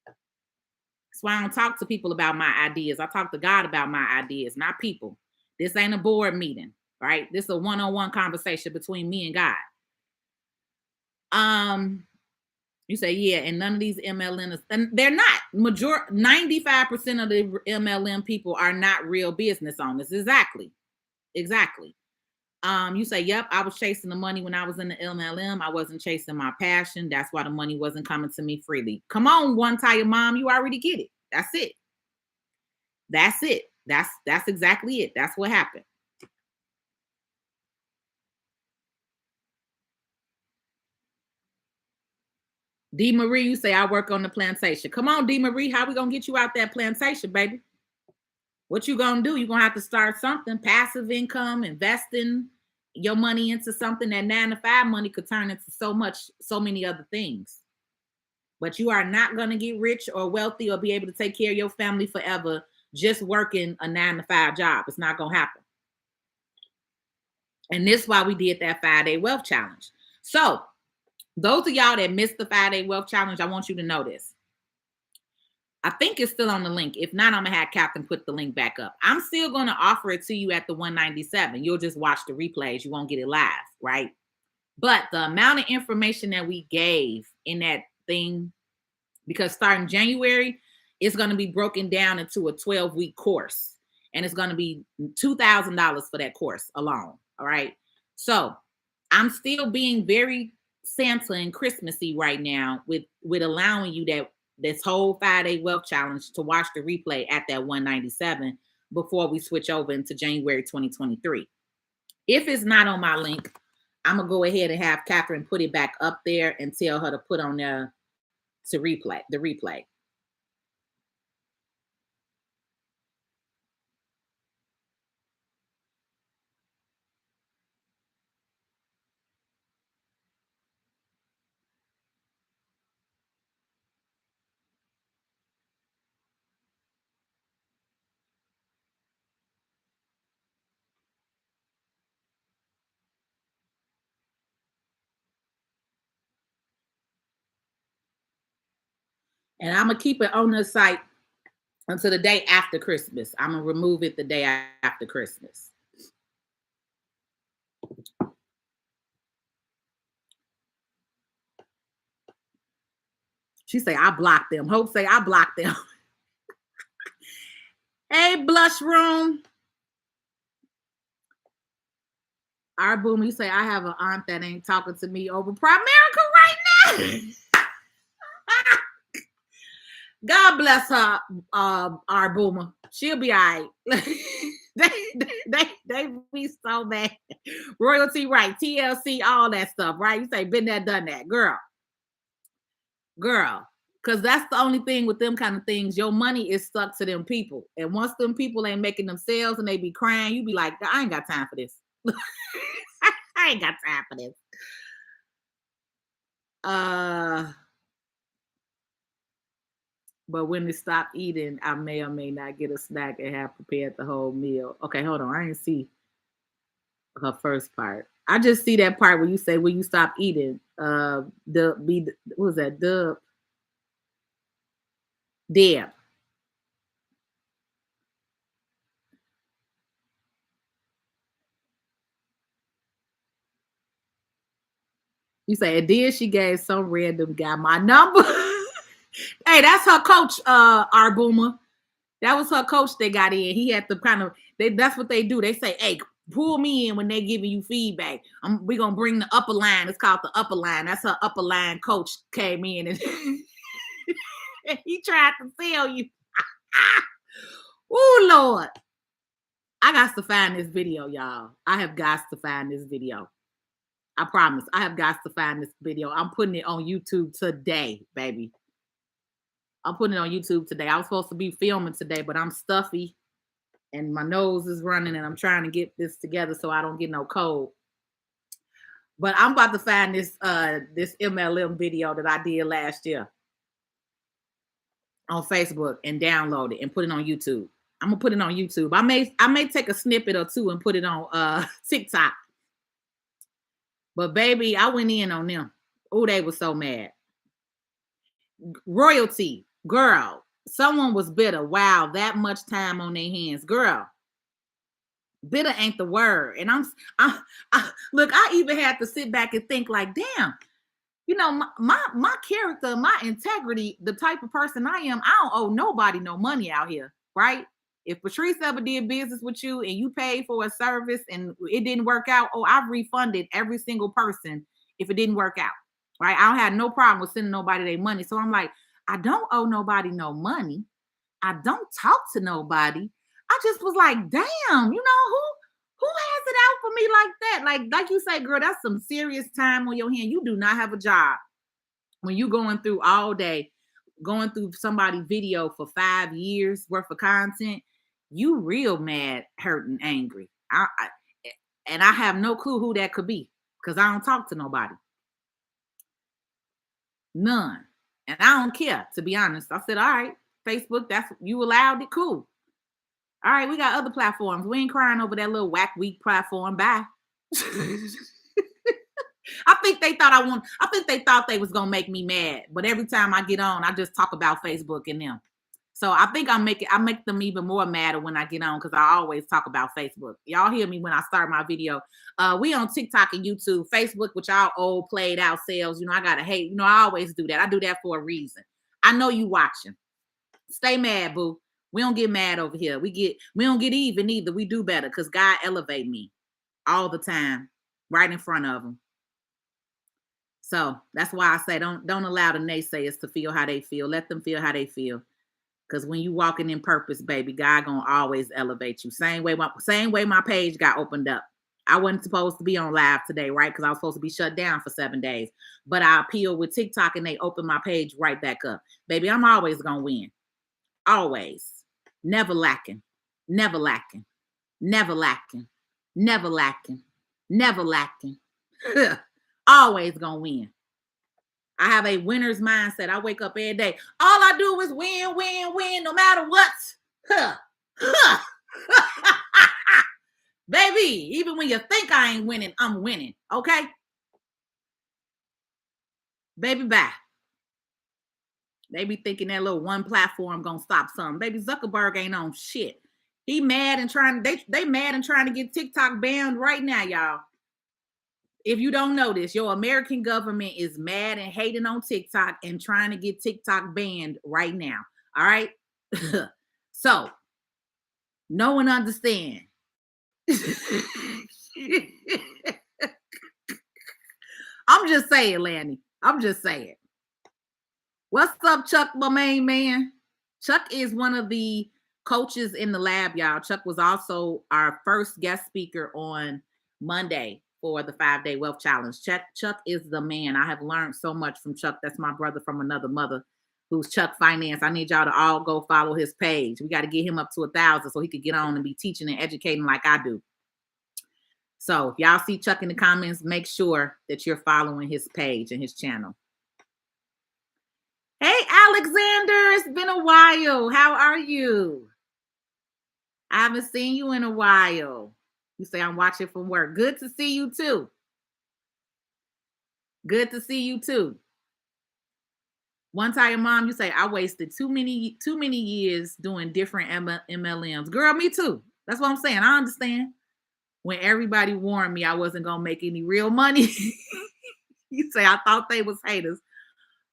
That's why I don't talk to people about my ideas. I talk to God about my ideas, not people. This ain't a board meeting, right? This is a one-on-one conversation between me and God. You say, yeah, and none of these MLMs, and they're not. 95% of the MLM people are not real business owners. Exactly. You say, yep, I was chasing the money when I was in the MLM. I wasn't chasing my passion. That's why the money wasn't coming to me freely. Come on, one tire mom, you already get it. That's it. That's exactly it. That's what happened. D. Marie, you say, I work on the plantation. Come on, D. Marie, how we going to get you out that plantation, baby? What you going to do? You're going to have to start something, passive income, investing your money into something that 9 to 5 money could turn into so many other things. But you are not going to get rich or wealthy or be able to take care of your family forever just working a 9 to 5 job. It's not going to happen. And this is why we did that 5-day wealth challenge. So those of y'all that missed the 5-day wealth challenge, I want you to know this. I think it's still on the link. If not, I'm going to have Captain put the link back up. I'm still going to offer it to you at the 197. You'll just watch the replays. You won't get it live, right? But the amount of information that we gave in that thing, because starting January, it's going to be broken down into a 12-week course. And it's going to be $2,000 for that course alone, all right? So I'm still being very Santa and Christmassy right now with allowing you this whole 5-day wealth challenge to watch the replay at that 197 before we switch over into January 2023. If it's not on my link, I'm gonna go ahead and have Catherine put it back up there and tell her to put on there to replay the replay. And I'm gonna keep it on the site until the day after Christmas. I'm gonna remove it the day after Christmas. She say, I blocked them. Hope say, I blocked them. Hey, Blush Room. Our Boom, you say, I have an aunt that ain't talking to me over Primerica right now. God bless her, our Boomer. She'll be all right. they They be so mad. Royalty right, TLC, all that stuff, right? You say been there, done that, girl. Because that's the only thing with them kind of things. Your money is stuck to them people. And once them people ain't making themselves and they be crying, you be like, I ain't got time for this. I ain't got time for this. But when they stop eating, I may or may not get a snack and have prepared the whole meal. Okay, hold on. I didn't see her first part. I just see that part where you say when you stop eating. What was that? Deb. You say, and then she gave some random guy my number. Hey, that's her coach, our boomer. That was her coach that got in. He had to kind of, that's what they do. They say, hey, pull me in when they giving you feedback. We're going to bring the upper line. It's called the upper line. That's her upper line coach came in and he tried to sell you. Oh, Lord. I got to find this video, y'all. I have got to find this video. I promise. I have got to find this video. I'm putting it on YouTube today, baby. I'm putting it on YouTube today. I was supposed to be filming today, but I'm stuffy and my nose is running and I'm trying to get this together so I don't get no cold. But I'm about to find this MLM video that I did last year on Facebook and download it and put it on YouTube. I'm gonna put it on YouTube. I may take a snippet or two and put it on TikTok. But baby, I went in on them. Oh, they were so mad. Royalty, girl. Someone was bitter. Wow, that much time on their hands, girl. Bitter ain't the word. And I look, I even had to sit back and think like, damn, you know, my character, my integrity, the type of person I am, I don't owe nobody no money out here, right? If Patrice ever did business with you and you paid for a service and it didn't work out, I've refunded every single person if it didn't work out, right? I don't have no problem with sending nobody their money. So I'm like, I don't owe nobody no money. I don't talk to nobody. I just was like, damn, you know, who has it out for me like that? Like you say, girl, that's some serious time on your hand. You do not have a job when you going through all day, going through somebody's video for 5 years worth of content. You real mad, hurt, and angry. And I have no clue who that could be because I don't talk to nobody. None. And I don't care, to be honest. I said, all right, Facebook, that's you allowed it, cool. All right, we got other platforms. We ain't crying over that little whack week platform. Bye. I think they thought they was gonna make me mad. But every time I get on, I just talk about Facebook and them. So I think I make them even more madder when I get on because I always talk about Facebook. Y'all hear me when I start my video. We on TikTok and YouTube, Facebook, which y'all old played out selves. You know, I gotta hate. You know, I always do that. I do that for a reason. I know you watching. Stay mad, boo. We don't get mad over here. We don't get even either. We do better because God elevate me all the time, right in front of him. So that's why I say don't allow the naysayers to feel how they feel. Let them feel how they feel. Because when you walking in purpose, baby, God gonna always elevate you. Same way my page got opened up. I wasn't supposed to be on live today, right? Because I was supposed to be shut down for 7 days. But I appealed with TikTok and they opened my page right back up. Baby, I'm always gonna win. Always. Never lacking. Never lacking. Never lacking. Never lacking. Never lacking. Always gonna win. I have a winner's mindset. I wake up every day. All I do is win, win, win, no matter what. Baby, even when you think I ain't winning, I'm winning. Okay? Baby, bye. They be thinking that little one platform gonna stop something. Baby, Zuckerberg ain't on shit. He mad and trying, they mad and trying to get TikTok banned right now, y'all. If you don't know this, your American government is mad and hating on TikTok and trying to get TikTok banned right now. All right. So no one understand. I'm just saying, Lanny. I'm just saying. What's up, Chuck, my main man? Chuck is one of the Coaches in the Lab, y'all. Chuck was also our first guest speaker on Monday for the 5-day wealth challenge. Chuck is the man. I have learned so much from Chuck. That's my brother from another mother, who's Chuck Finance. I need y'all to all go follow his page. We got to get him up to 1,000 so he could get on and be teaching and educating like I do. So if y'all see Chuck in the comments, make sure that you're following his page and his channel. Hey, Alexander, it's been a while. How are you? I haven't seen you in a while. You say I'm watching from work. Good to see you too. Good to see you too. One time, Mom, you say I wasted too many years doing different MLMs. Girl, me too. That's what I'm saying. I understand. When everybody warned me I wasn't gonna make any real money, you say I thought they was haters.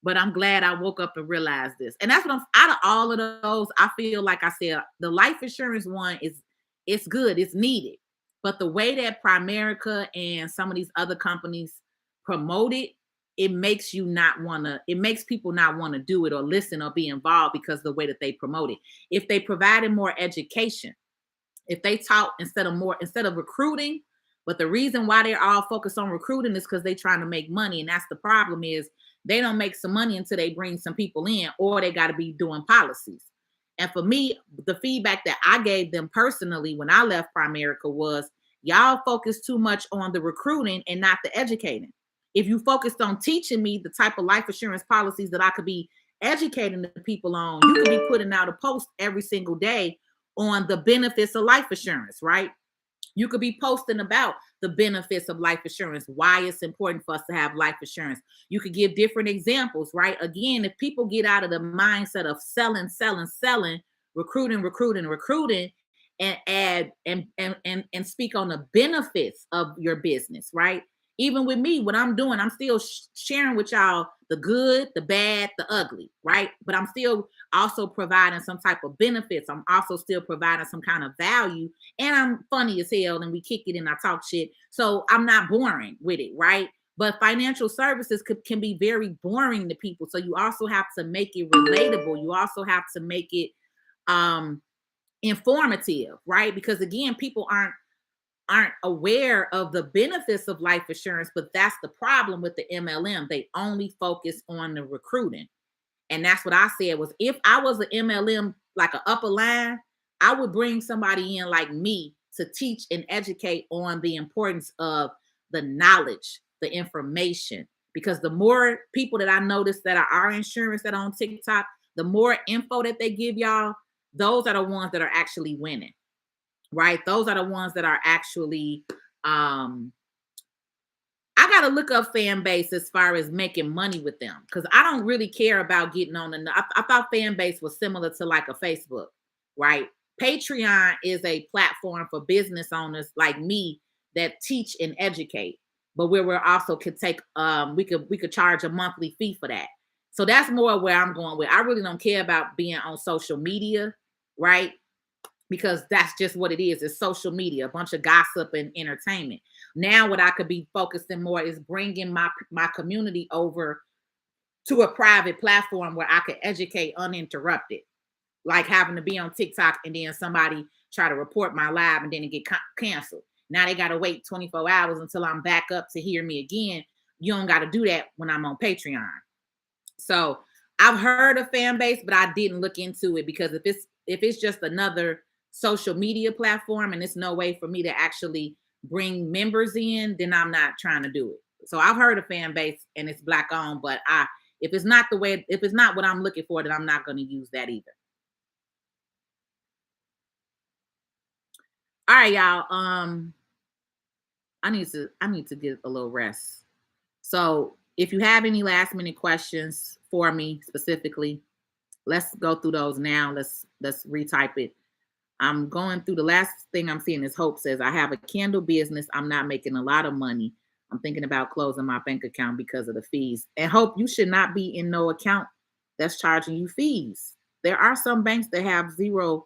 But I'm glad I woke up and realized this. And that's what out of all of those, I feel like I said, the life insurance one it's good, it's needed. But the way that Primerica and some of these other companies promote it, it makes people not want to do it or listen or be involved because the way that they promote it. If they provided more education, if they taught instead of recruiting, but the reason why they're all focused on recruiting is because they're trying to make money. And that's the problem is they don't make some money until they bring some people in, or they got to be doing policies. And for me, the feedback that I gave them personally when I left Primerica was, y'all focus too much on the recruiting and not the educating. If you focused on teaching me the type of life insurance policies that I could be educating the people on, you could be putting out a post every single day on the benefits of life insurance, right? You could be posting about the benefits of life insurance, why it's important for us to have life insurance. You could give different examples, right? Again, if people get out of the mindset of selling, recruiting, and add and speak on the benefits of your business, right? Even with me, what I'm doing, I'm still sharing with y'all the good, the bad, the ugly, right? But I'm still also providing some type of benefits. I'm also still providing some kind of value, and I'm funny as hell, and we kick it and I talk shit. So I'm not boring with it, right? But financial services can be very boring to people. So you also have to make it relatable. You also have to make it informative, right? Because again, people aren't aware of the benefits of life insurance, but that's the problem with the MLM. They only focus on the recruiting. And that's what I said was, if I was an MLM, like an upper line, I would bring somebody in like me to teach and educate on the importance of the knowledge, the information. Because the more people that I notice that are our insurance that are on TikTok, the more info that they give y'all, those are the ones that are actually winning. Right? Those are the ones that are actually, I got to look up fan base as far as making money with them, because I don't really care about getting on. I thought fan base was similar to like a Facebook, right? Patreon is a platform for business owners like me that teach and educate, but where we also could take, we could charge a monthly fee for that. So that's more where I'm going with. I really don't care about being on social media, right? Because that's just what it is. It's social media, a bunch of gossip and entertainment. Now what I could be focusing more is bringing my community over to a private platform where I could educate uninterrupted, like having to be on TikTok and then somebody try to report my live and then it get canceled. Now they got to wait 24 hours until I'm back up to hear me again. You don't got to do that when I'm on Patreon. So I've heard of fan base, but I didn't look into it, because if it's just another social media platform and it's no way for me to actually bring members in, then I'm not trying to do it. So I've heard of fan base and it's Black owned, but if it's not what I'm looking for, then I'm not going to use that either. All right, y'all. I need to get a little rest. So if you have any last minute questions for me specifically, let's go through those now. Let's retype it. I'm going through the last thing I'm seeing is Hope says, I have a candle business. I'm not making a lot of money. I'm thinking about closing my bank account because of the fees. And Hope, you should not be in no account that's charging you fees. There are some banks that have zero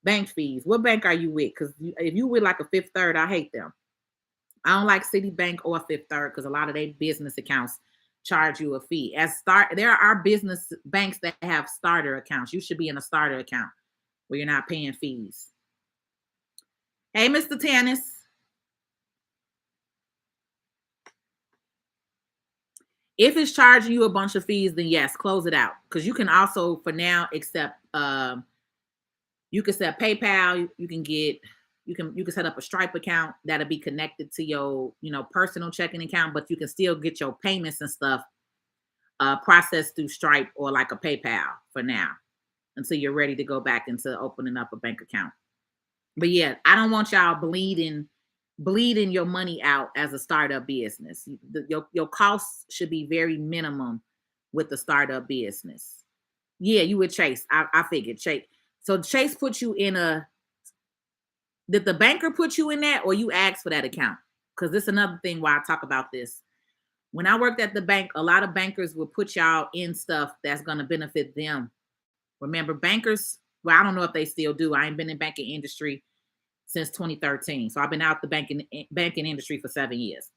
bank fees. What bank are you with? Because if you with like a Fifth Third, I hate them. I don't like Citibank or Fifth Third because a lot of their business accounts charge you a fee. There are business banks that have starter accounts. You should be in a starter account. where you're not paying fees. Hey, Mr. Tannis. If it's charging you a bunch of fees, then yes, close it out. Because you can also, for now, accept you can set PayPal, you can set up a Stripe account that'll be connected to your, personal checking account, but you can still get your payments and stuff processed through Stripe or like a PayPal for now until you're ready to go back into opening up a bank account. But yeah, I don't want y'all bleeding your money out as a startup business. Your costs should be very minimum with the startup business. Yeah, you would Chase. I figured Chase. So Chase put you in did the banker put you in that or you asked for that account? Because this is another thing why I talk about this. When I worked at the bank, a lot of bankers will put y'all in stuff that's going to benefit them. Remember, bankers, well, I don't know if they still do. I ain't been in banking industry since 2013. So I've been out the banking industry for 7 years.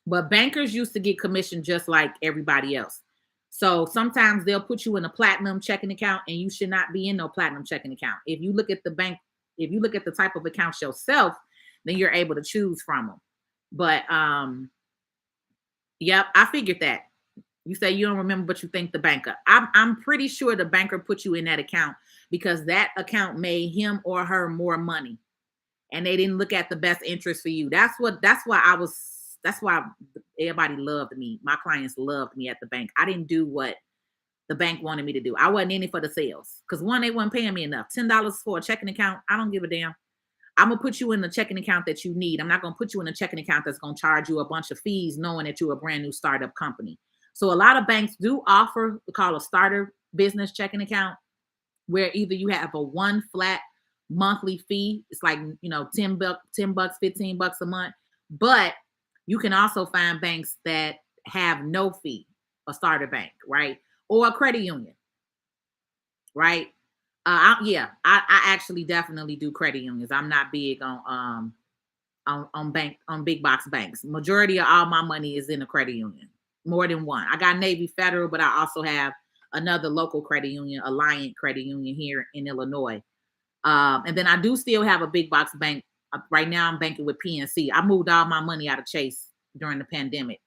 But bankers used to get commission just like everybody else. So sometimes they'll put you in a platinum checking account and you should not be in no platinum checking account. If you look at the bank, if you look at the type of accounts yourself, then you're able to choose from them. But yep, I figured that. You say you don't remember, but you think the banker. I'm pretty sure the banker put you in that account because that account made him or her more money. And they didn't look at the best interest for you. That's why everybody loved me. My clients loved me at the bank. I didn't do what the bank wanted me to do. I wasn't in it for the sales. Because one, they weren't paying me enough. $10 for a checking account, I don't give a damn. I'm going to put you in the checking account that you need. I'm not going to put you in a checking account that's going to charge you a bunch of fees knowing that you're a brand new startup company. So a lot of banks do offer what's called a starter business checking account, where either you have a one flat monthly fee. It's like, $10, $15 a month. But you can also find banks that have no fee, a starter bank, right? Or a credit union, right? I actually definitely do credit unions. I'm not big on big box banks. Majority of all my money is in a credit union, more than one. I got Navy Federal, but I also have another local credit union, Alliant Credit Union here in Illinois. And then I do still have a big box bank. Right now I'm banking with PNC. I moved all my money out of Chase during the pandemic.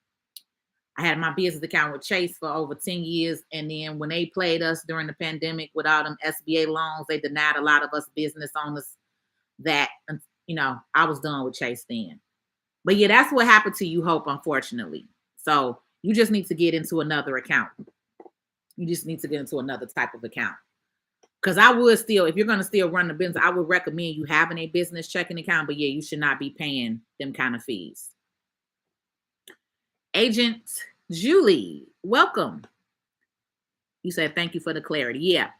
I had my business account with Chase for over 10 years. And then when they played us during the pandemic with all them SBA loans, they denied a lot of us business owners that, I was done with Chase then. But yeah, that's what happened to you, Hope, unfortunately. So you just need to get into another account. You just need to get into another type of account. Because I would still, if you're going to still run the business, I would recommend you having a business checking account. But yeah, you should not be paying them kind of fees. Agent Julie, welcome. You said thank you for the clarity. Yeah.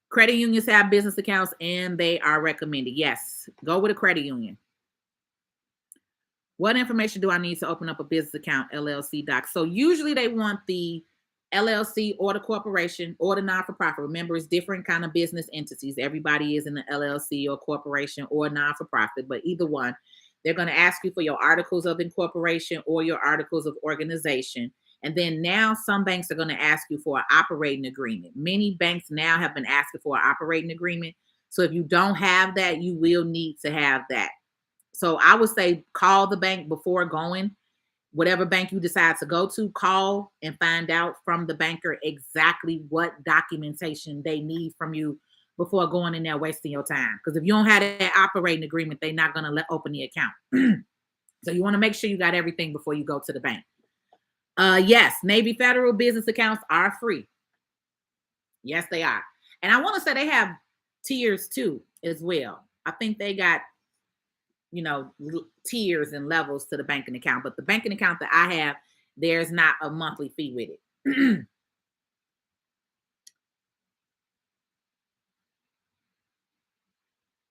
Credit unions have business accounts and they are recommended. Yes. Go with a credit union. What information do I need to open up a business account? LLC doc. So usually they want the LLC or the corporation or the non-for-profit. Remember, it's different kind of business entities. Everybody is in the LLC or corporation or non-for-profit, but either one, they're going to ask you for your articles of incorporation or your articles of organization. And then now some banks are going to ask you for an operating agreement. Many banks now have been asking for an operating agreement. So if you don't have that, you will need to have that. So I would say call the bank before going. Whatever bank you decide to go to, call and find out from the banker exactly what documentation they need from you before going in there wasting your time. Because if you don't have that operating agreement, they're not going to open the account. So you want to make sure you got everything before you go to the bank. Yes, Navy Federal business accounts are free. Yes, they are. And I want to say they have tiers too as well. I think they got tiers and levels to the banking account, but the banking account that I have, there's not a monthly fee with it.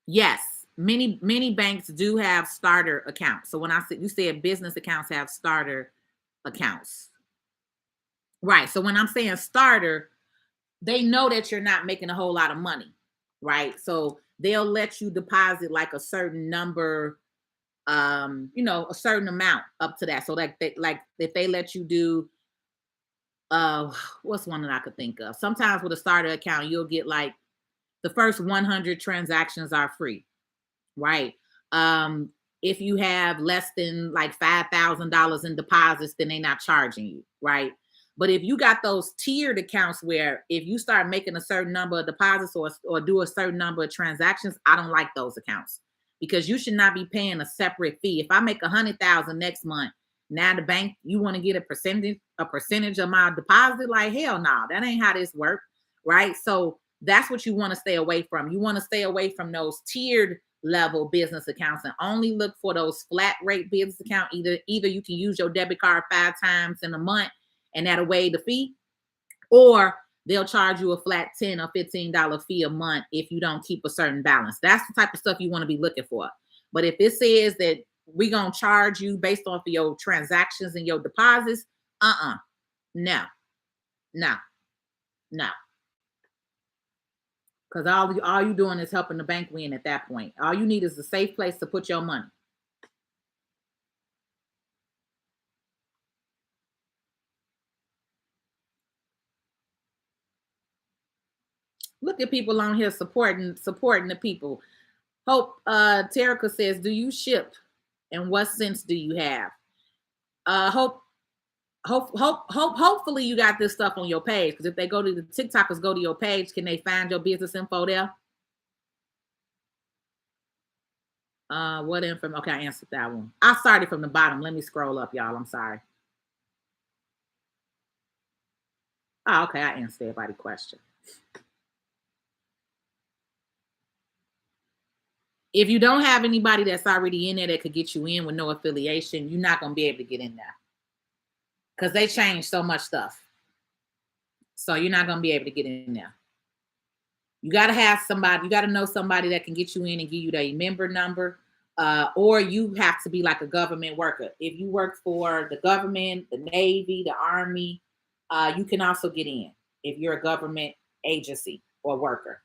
Yes, many banks do have starter accounts. So when you said business accounts have starter accounts, right? So when I'm saying starter, they know that you're not making a whole lot of money, right? So they'll let you deposit like a certain number, a certain amount up to that. So like if they let you do, what's one that I could think of? Sometimes with a starter account, you'll get like The first 100 transactions are free, right? If you have less than like $5,000 in deposits, then they're not charging you, right? But if you got those tiered accounts where if you start making a certain number of deposits or do a certain number of transactions, I don't like those accounts because you should not be paying a separate fee. If I make 100,000 next month, now the bank, you want to get a percentage of my deposit? Like, hell no, that ain't how this works, right? So that's what you want to stay away from. You want to stay away from those tiered level business accounts and only look for those flat rate business account. Either you can use your debit card 5 times in a month and that'll waive the fee, or they'll charge you a flat $10 or $15 fee a month if you don't keep a certain balance. That's the type of stuff you want to be looking for. But if it says that we're going to charge you based off of your transactions and your deposits, no, no, no. Because all you doing is helping the bank win at that point. All you need is a safe place to put your money. Look at people on here supporting the people. Hope Terica says, do you ship? And what sense do you have? Hopefully you got this stuff on your page. Because if they go to the TikTokers, go to your page, can they find your business info there? What info? Okay, I answered that one. I started from the bottom. Let me scroll up, y'all. I'm sorry. Oh, okay, I answered everybody's question. If you don't have anybody that's already in there that could get you in with no affiliation, you're not going to be able to get in there. Because they changed so much stuff. So you're not going to be able to get in there. You got to have somebody, you got to know somebody that can get you in and give you their member number. Or you have to be like a government worker. If you work for the government, the Navy, the Army, you can also get in if you're a government agency or worker.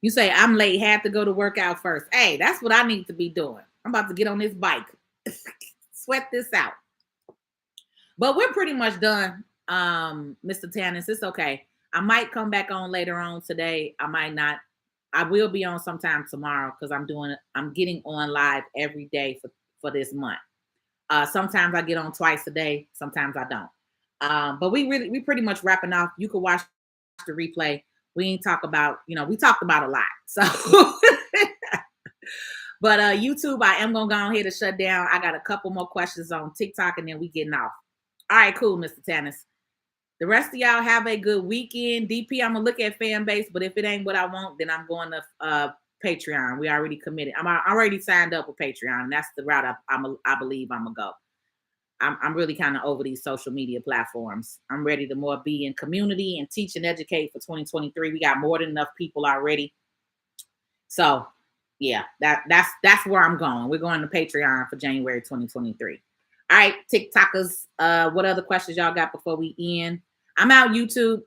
You say, I'm late, had to go to work out first. Hey, that's what I need to be doing. I'm about to get on this bike. Sweat this out. But we're pretty much done, Mr. Tannis. It's okay. I might come back on later on today. I might not. I will be on sometime tomorrow because I'm getting on live every day for this month. Sometimes I get on twice a day. Sometimes I don't. But we pretty much wrapping off. You can watch the replay. We ain't talk about, we talked about a lot. So, but YouTube, I am going to go ahead and shut down. I got a couple more questions on TikTok and then we getting off. All right, cool, Mr. Tannis. The rest of y'all have a good weekend. DP, I'm going to look at fan base, but if it ain't what I want, then I'm going to Patreon. We already committed. I'm already signed up with Patreon. And that's the route I believe I'm going to go. I'm really kind of over these social media platforms. I'm ready to more be in community and teach and educate for 2023. We got more than enough people already. So yeah, that's where I'm going. We're going to Patreon for January 2023. All right, TikTokers, what other questions y'all got before we end? I'm out YouTube.